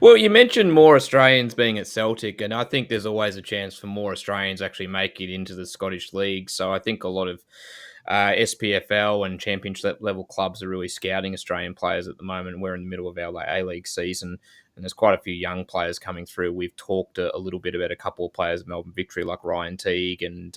Well, you mentioned more Australians being at Celtic, and I think there's always a chance for more Australians actually make it into the Scottish League. So I think a lot of SPFL and Championship level clubs are really scouting Australian players at the moment. We're in the middle of our A-League season, and there's quite a few young players coming through. We've talked a little bit about a couple of players of Melbourne Victory, like Ryan Teague and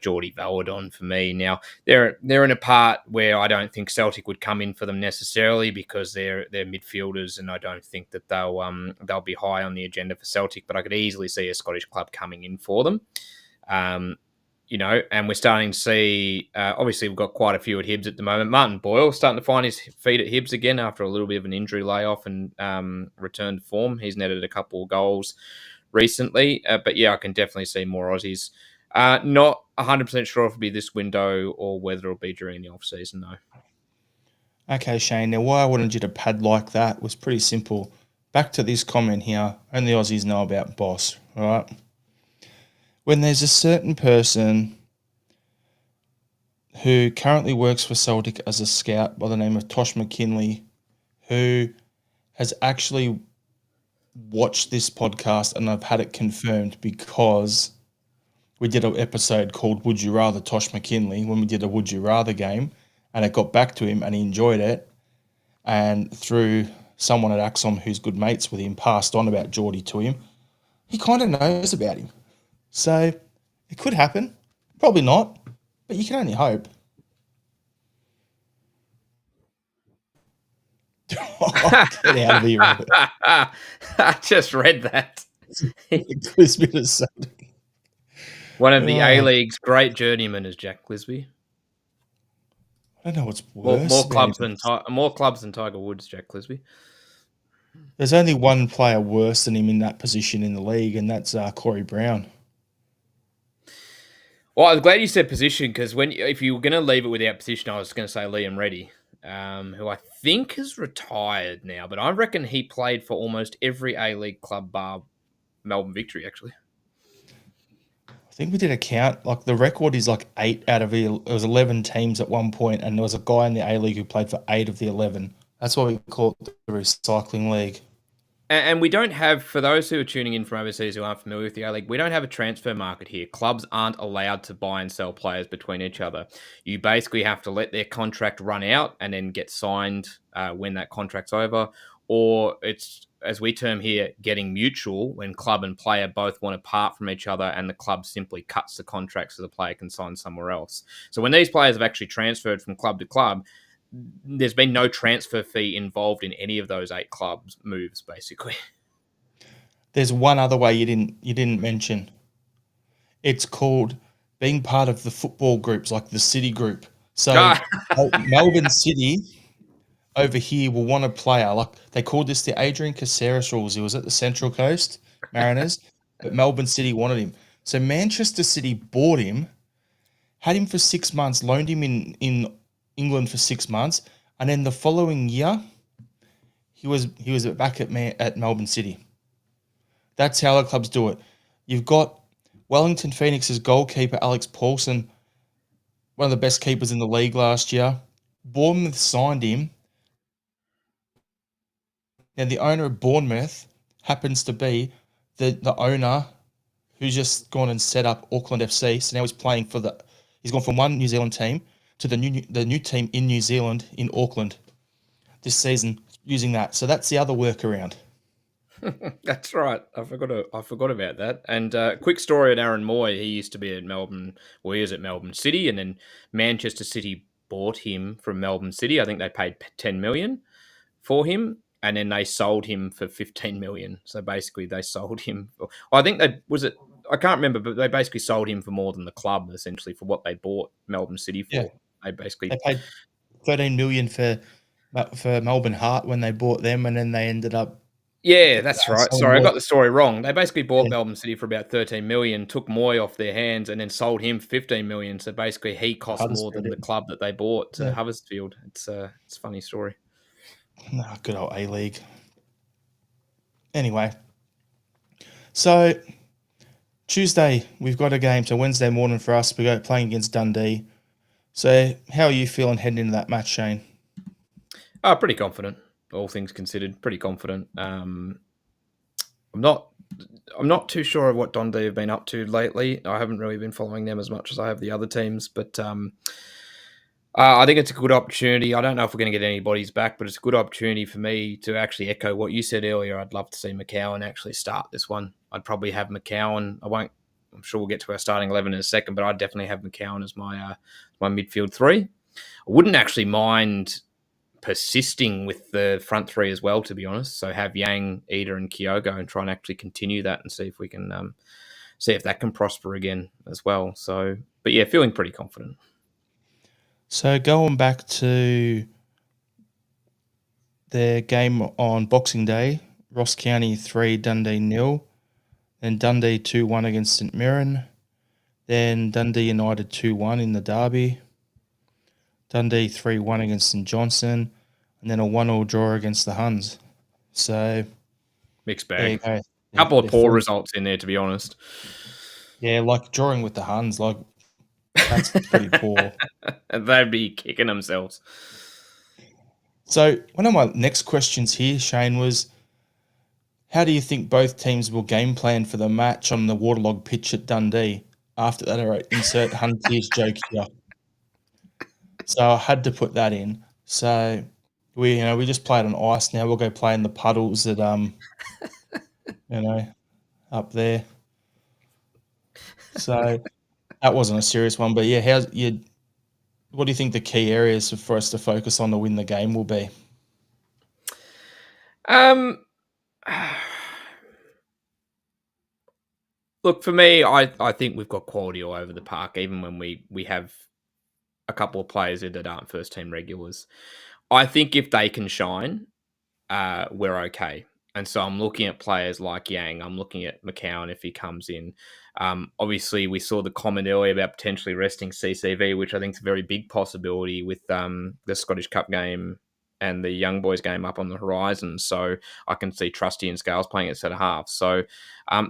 Geordie Valadon for me. Now they're in a part where I don't think Celtic would come in for them necessarily because they're midfielders, and I don't think that they'll be high on the agenda for Celtic. But I could easily see a Scottish club coming in for them. And we're starting to see. Obviously, we've got quite a few at Hibs at the moment. Martin Boyle starting to find his feet at Hibs again after a little bit of an injury layoff and return to form. He's netted a couple of goals recently, but yeah, I can definitely see more Aussies. Not 100% sure if it'll be this window or whether it'll be during the off-season, though. Okay, Shane. Now, why I wanted you to pad like that was pretty simple. Back to this comment here. Only Aussies know about Boss, all right? When there's a certain person who currently works for Celtic as a scout by the name of Tosh McKinley, who has actually watched this podcast, and I've had it confirmed because we did an episode called Would You Rather Tosh McKinley when we did a Would You Rather game, and it got back to him and he enjoyed it. And through someone at Axom who's good mates with him passed on about Geordie to him, he kind of knows about him. So it could happen. Probably not, but you can only hope. Get out of here, Robert. I just read that. Clisby is so... One of the A-League's great journeymen is Jack Clisby. I don't know what's worse. More clubs than Tiger Woods, Jack Clisby. There's only one player worse than him in that position in the league, and that's Corey Brown. Well, I'm glad you said position because if you were going to leave it without position, I was going to say Liam Reddy, who I think has retired now, but I reckon he played for almost every A-League club bar Melbourne Victory, actually. I think we did a count. Like the record is like 8 out of it was 11 teams at one point, and there was a guy in the A-League who played for 8 of the 11. That's why we call it the recycling league. And we don't have, for those who are tuning in from overseas who aren't familiar with the A-League, we don't have a transfer market here. Clubs aren't allowed to buy and sell players between each other. You basically have to let their contract run out and then get signed when that contract's over. Or it's, as we term here, getting mutual, when club and player both want to part from each other and the club simply cuts the contract so the player can sign somewhere else. So when these players have actually transferred from club to club, there's been no transfer fee involved in any of those 8 clubs moves, basically. There's one other way you didn't mention. It's called being part of the football groups, like the City group. So Melbourne City over here will want a player. Like they called this the Adrian Caceres rules. He was at the Central Coast Mariners, but Melbourne City wanted him. So Manchester City bought him, had him for 6 months, loaned him in England for 6 months, and then the following year, he was back at Melbourne City. That's how the clubs do it. You've got Wellington Phoenix's goalkeeper Alex Paulson, one of the best keepers in the league last year. Bournemouth signed him. Now the owner of Bournemouth happens to be the owner who's just gone and set up Auckland FC. So now he's playing for he's gone from one New Zealand team to the new team in New Zealand in Auckland this season using that. So that's the other workaround. That's right. I forgot about that. And quick story on Aaron Moy. He used to be at Melbourne. Well, he was at Melbourne City, and then Manchester City bought him from Melbourne City. I think they paid 10 million for him, and then they sold him for 15 million. So basically, they sold him. I think I can't remember, but they basically sold him for more than the club, essentially, for what they bought Melbourne City for. Yeah. They paid 13 million for Melbourne Heart when they bought them, and then they ended up. Yeah, that's right. Sorry, I got the story wrong. They basically bought Melbourne City for about 13 million, took Moy off their hands, and then sold him for 15 million. So basically, he cost more than the club that they bought to Huddersfield. It's a funny story. Good old A-League. Anyway, so Tuesday we've got a game. So Wednesday morning for us, we go playing against Dundee. So how are you feeling heading into that match, Shane? Pretty confident. All things considered, pretty confident. I'm not too sure of what Dundee have been up to lately. I haven't really been following them as much as I have the other teams, but I think it's a good opportunity. I don't know if we're going to get any bodies back, but it's a good opportunity for me to actually echo what you said earlier. I'd love to see McCowan actually start this one. I'd probably have McCowan. I'm sure we'll get to our starting 11 in a second, but I'd definitely have McCowan as my midfield 3. I wouldn't actually mind persisting with the front 3 as well, to be honest. So have Yang, Ida, and Kyogo, and try and actually continue that and see if we can see if that can prosper again as well. So, but yeah, feeling pretty confident. So going back to their game on Boxing Day, Ross County 3, Dundee 0, then Dundee 2-1 against St Mirren, then Dundee United 2-1 in the derby, Dundee 3-1 against St Johnstone, and then a 1-1 draw against the Huns. So mixed bag. Couple of poor results in there, to be honest. Yeah, like drawing with the Huns, like that's pretty poor. They'd be kicking themselves. So one of my next questions here, Shane, was how do you think both teams will game plan for the match on the waterlogged pitch at Dundee? after that, I wrote insert Hunty's joke here. So I had to put that in. So we just played on ice. Now we'll go play in the puddles at you know, up there. So that wasn't a serious one, but yeah, what do you think the key areas for us to focus on to win the game will be? Um, Look, for me, I think we've got quality all over the park, even when we have a couple of players in that aren't first team regulars. I think if they can shine, we're okay. And so I'm looking at players like Yang. I'm looking at McCowan if he comes in. Obviously, we saw the comment earlier about potentially resting CCV, which I think is a very big possibility with the Scottish Cup game and the Young Boys game up on the horizon. So I can see Trusty and Scales playing at centre half. So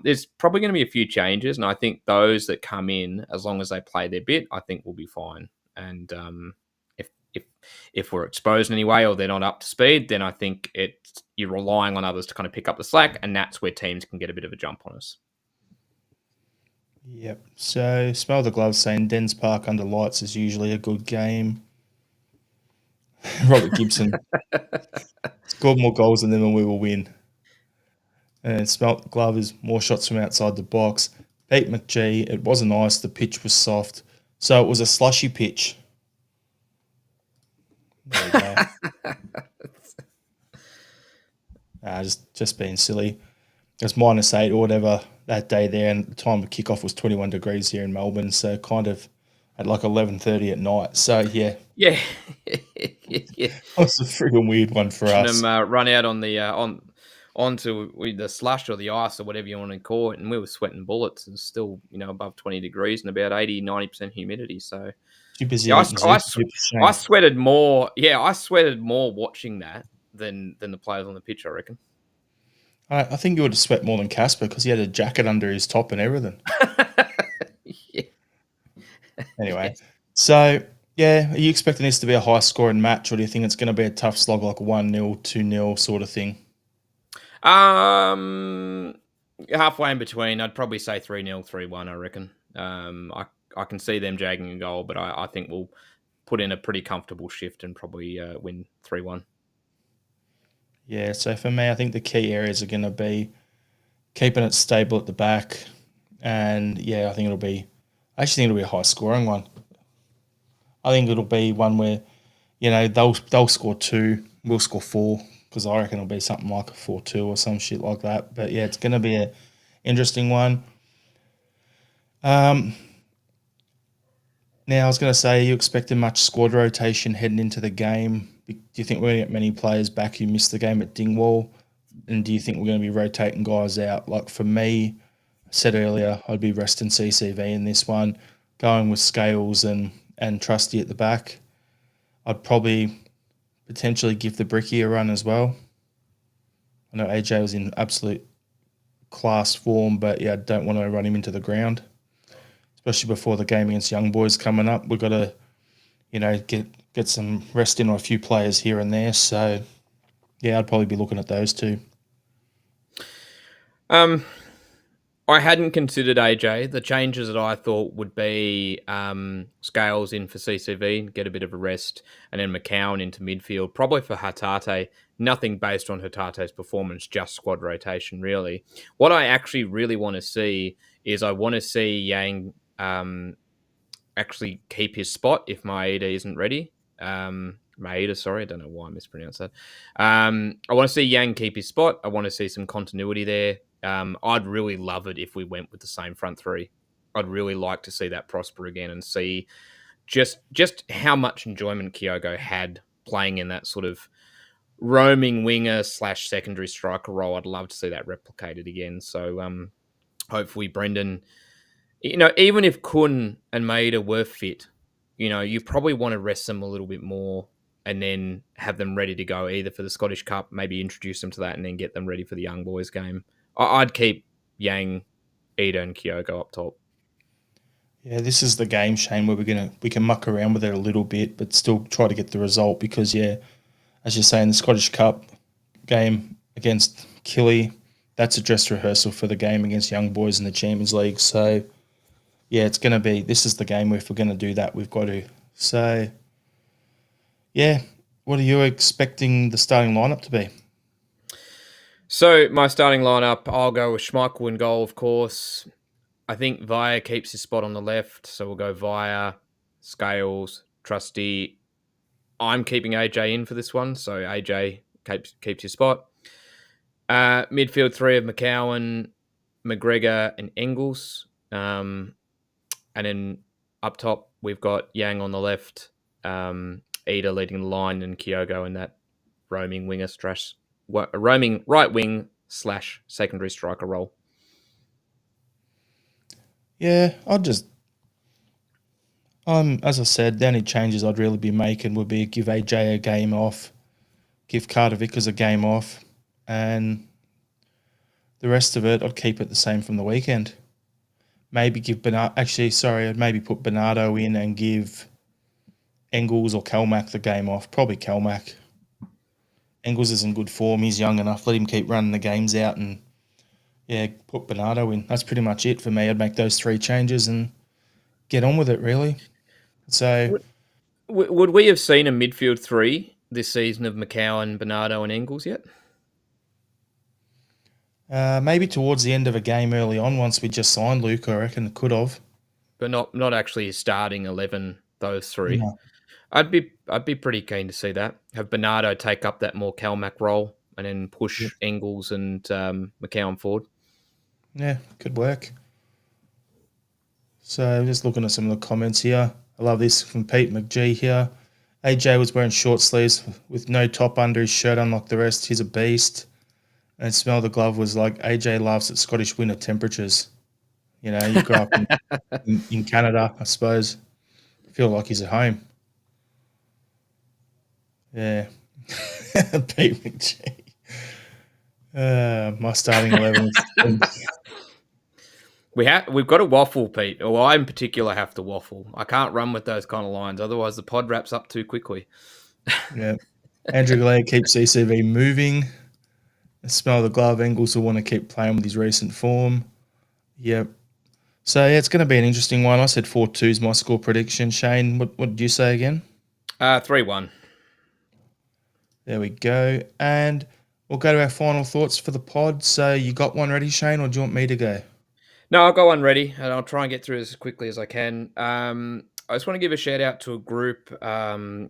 there's probably going to be a few changes. And I think those that come in, as long as they play their bit, I think will be fine. And if if if we're exposed in any way or they're not up to speed, then I think you're relying on others to kind of pick up the slack, and that's where teams can get a bit of a jump on us. Yep. So Smell the Gloves saying Dens Park under lights is usually a good game. Robert Gibson scored more goals than them and we will win. And Smell the Glove is more shots from outside the box. Pete McGee, it wasn't ice, the pitch was soft. So it was a slushy pitch. There we go. Just being silly. It was -8 or whatever that day there, and the time of kickoff was 21 degrees here in Melbourne, so kind of at like 11:30 at night. So yeah, Yeah, yeah. it was a freaking weird one for us. Them run out on the onto the slush or the ice or whatever you want to call it, and we were sweating bullets and still above 20 degrees and about 80-90% humidity. So Too busy yeah, eating Zooper I Shane. sweated more. Yeah, I sweated more watching that than the players on the pitch, I reckon. I think you would have sweat more than Casper because he had a jacket under his top and everything. Yeah. Anyway, so yeah, are you expecting this to be a high scoring match, or do you think it's going to be a tough slog like 1-0, 2-0 sort of thing? Halfway in between, I'd probably say 3-0, 3-1, I reckon. I can see them jagging a goal, but I think we'll put in a pretty comfortable shift and probably win 3-1. Yeah, so for me, I think the key areas are going to be keeping it stable at the back, and yeah, I actually think it'll be a high scoring one. I think it'll be one where, they'll score 2, we'll score 4, because I reckon it'll be something like a 4-2 or some shit like that. But yeah, it's going to be an interesting one. Now, I was going to say, are you expecting much squad rotation heading into the game? Do you think we're going to get many players back who missed the game at Dingwall? And do you think we're going to be rotating guys out? Like for me, I said earlier, I'd be resting CCV in this one, going with Scales and Trusty at the back. I'd probably potentially give the Bricky a run as well. I know AJ was in absolute class form, but yeah, I don't want to run him into the ground, especially before the game against Young Boys coming up. We've got to, get some rest in on a few players here and there. So yeah, I'd probably be looking at those two. I hadn't considered AJ. The changes that I thought would be Scales in for CCV, get a bit of a rest, and then McCowan into midfield, probably for Hatate. Nothing based on Hatate's performance, just squad rotation, really. What I actually really want to see is I want to see Yang actually keep his spot if Maeda isn't ready. Maeda, sorry, I don't know why I mispronounced that. I want to see Yang keep his spot. I want to see some continuity there. I'd really love it if we went with the same front three. I'd really like to see that prosper again and see just how much enjoyment Kyogo had playing in that sort of roaming winger / secondary striker role. I'd love to see that replicated again. So hopefully Brendan, even if Kun and Maeda were fit, you probably want to rest them a little bit more and then have them ready to go either for the Scottish Cup, maybe introduce them to that and then get them ready for the Young Boys game. I'd keep Yang, Ida, and Kyogo up top. Yeah, this is the game, Shane, where we can muck around with it a little bit, but still try to get the result because, yeah, as you're saying, the Scottish Cup game against Killy, that's a dress rehearsal for the game against Young Boys in the Champions League. So, yeah, it's going to be, this is the game where if we're going to do that, we've got to. So, yeah, what are you expecting the starting lineup to be? So my starting lineup, I'll go with Schmeichel in goal, of course. I think Via keeps his spot on the left, so we'll go Via, Scales, Trusty. I'm keeping AJ in for this one, so AJ keeps his spot. Midfield three of McCowan, McGregor, and Engels. And then up top, we've got Yang on the left, Ida leading the line, and Kyogo in that roaming roaming right wing / secondary striker role. Yeah, as I said, the only changes I'd really be making would be give AJ a game off, give Carter Vickers a game off, and the rest of it, I'd keep it the same from the weekend. Maybe give Bernardo, I'd maybe put Bernardo in and give Engels or Kelmack the game off. Probably Kelmack. Engels is in good form. He's young enough. Let him keep running the games out and, yeah, put Bernardo in. That's pretty much it for me. I'd make those 3 changes and get on with it, really. So, would we have seen a midfield three this season of McCowan, Bernardo, and Engels yet? maybe towards the end of a game early on, once we just signed Luke, I reckon it could have. But not actually starting 11, those three. No. I'd be pretty keen to see that. Have Bernardo take up that more Calmac role and then push Engels and McCowan forward. Yeah, could work. So just looking at some of the comments here. I love this from Pete McGee here. AJ was wearing short sleeves with no top under his shirt, unlike the rest. He's a beast. And smell the glove was like AJ laughs at Scottish winter temperatures. You know, you grew up in Canada, I suppose. I feel like he's at home. Yeah. Pete McGee. My starting 11. We've got to waffle, Pete. Or I in particular have to waffle. I can't run with those kind of lines, otherwise the pod wraps up too quickly. Yeah. Andrew Glare keeps ECV moving. Smell the glove. Engels will want to keep playing with his recent form. Yep. So, yeah, it's going to be an interesting one. I said 4-2 is my score prediction. Shane, what did you say again? 3-1. There we go. And we'll go to our final thoughts for the pod. So you got one ready, Shane, or do you want me to go? No, I've got one ready, and I'll try and get through this as quickly as I can. I just want to give a shout out to a group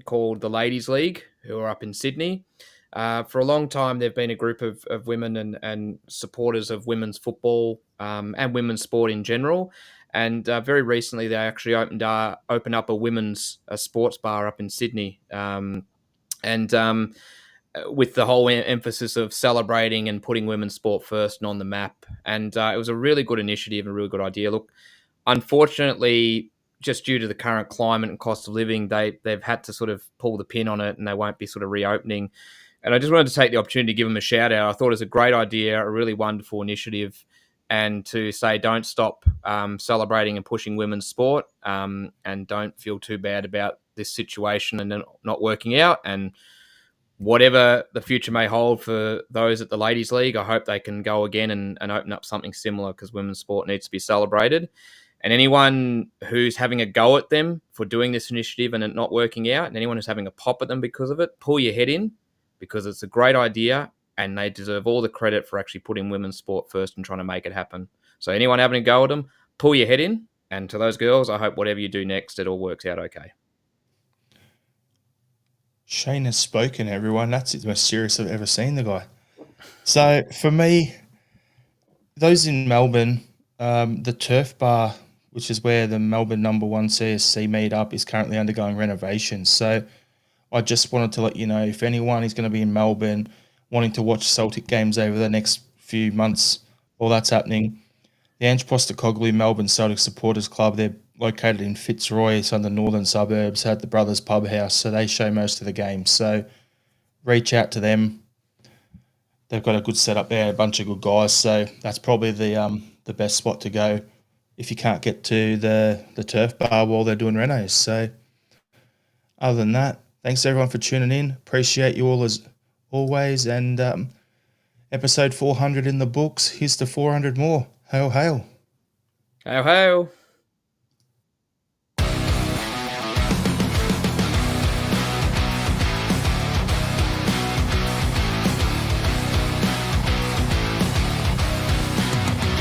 called the Ladies League, who are up in Sydney. For a long time, they've been a group of women and supporters of women's football and women's sport in general. And very recently, they actually opened up a women's sports bar up in Sydney. With the whole emphasis of celebrating and putting women's sport first and on the map. And it was a really good initiative, a really good idea. Look, unfortunately, just due to the current climate and cost of living, they've had to sort of pull the pin on it and they won't be sort of reopening. And I just wanted to take the opportunity to give them a shout out. I thought it was a great idea, a really wonderful initiative, and to say don't stop celebrating and pushing women's sport, and don't feel too bad about this situation and not working out. And whatever the future may hold for those at the Ladies League, I hope they can go again and open up something similar, because women's sport needs to be celebrated. And anyone who's having a go at them for doing this initiative and it not working out, and anyone who's having a pop at them because of it, pull your head in, because it's a great idea and they deserve all the credit for actually putting women's sport first and trying to make it happen. So anyone having a go at them, pull your head in. And to those girls, I hope whatever you do next, it all works out okay. Shane has spoken, everyone. That's the most serious I've ever seen the guy. So for me, those in Melbourne, the Turf Bar, which is where the Melbourne number 1 CSC meet up, is currently undergoing renovations. So I just wanted to let you know, if anyone is going to be in Melbourne wanting to watch Celtic games over the next few months while that's happening, the Ange Postecoglou Melbourne Celtic Supporters Club, they're located in Fitzroy, so in the northern suburbs, at the Brothers Pub House, so they show most of the games. So reach out to them. They've got a good setup there, a bunch of good guys, so that's probably the best spot to go if you can't get to the Turf Bar while they're doing renos. So other than that, thanks everyone for tuning in. Appreciate you all as always. And episode 400 in the books. Here's to 400 more. Hail, hail. Hail, hail.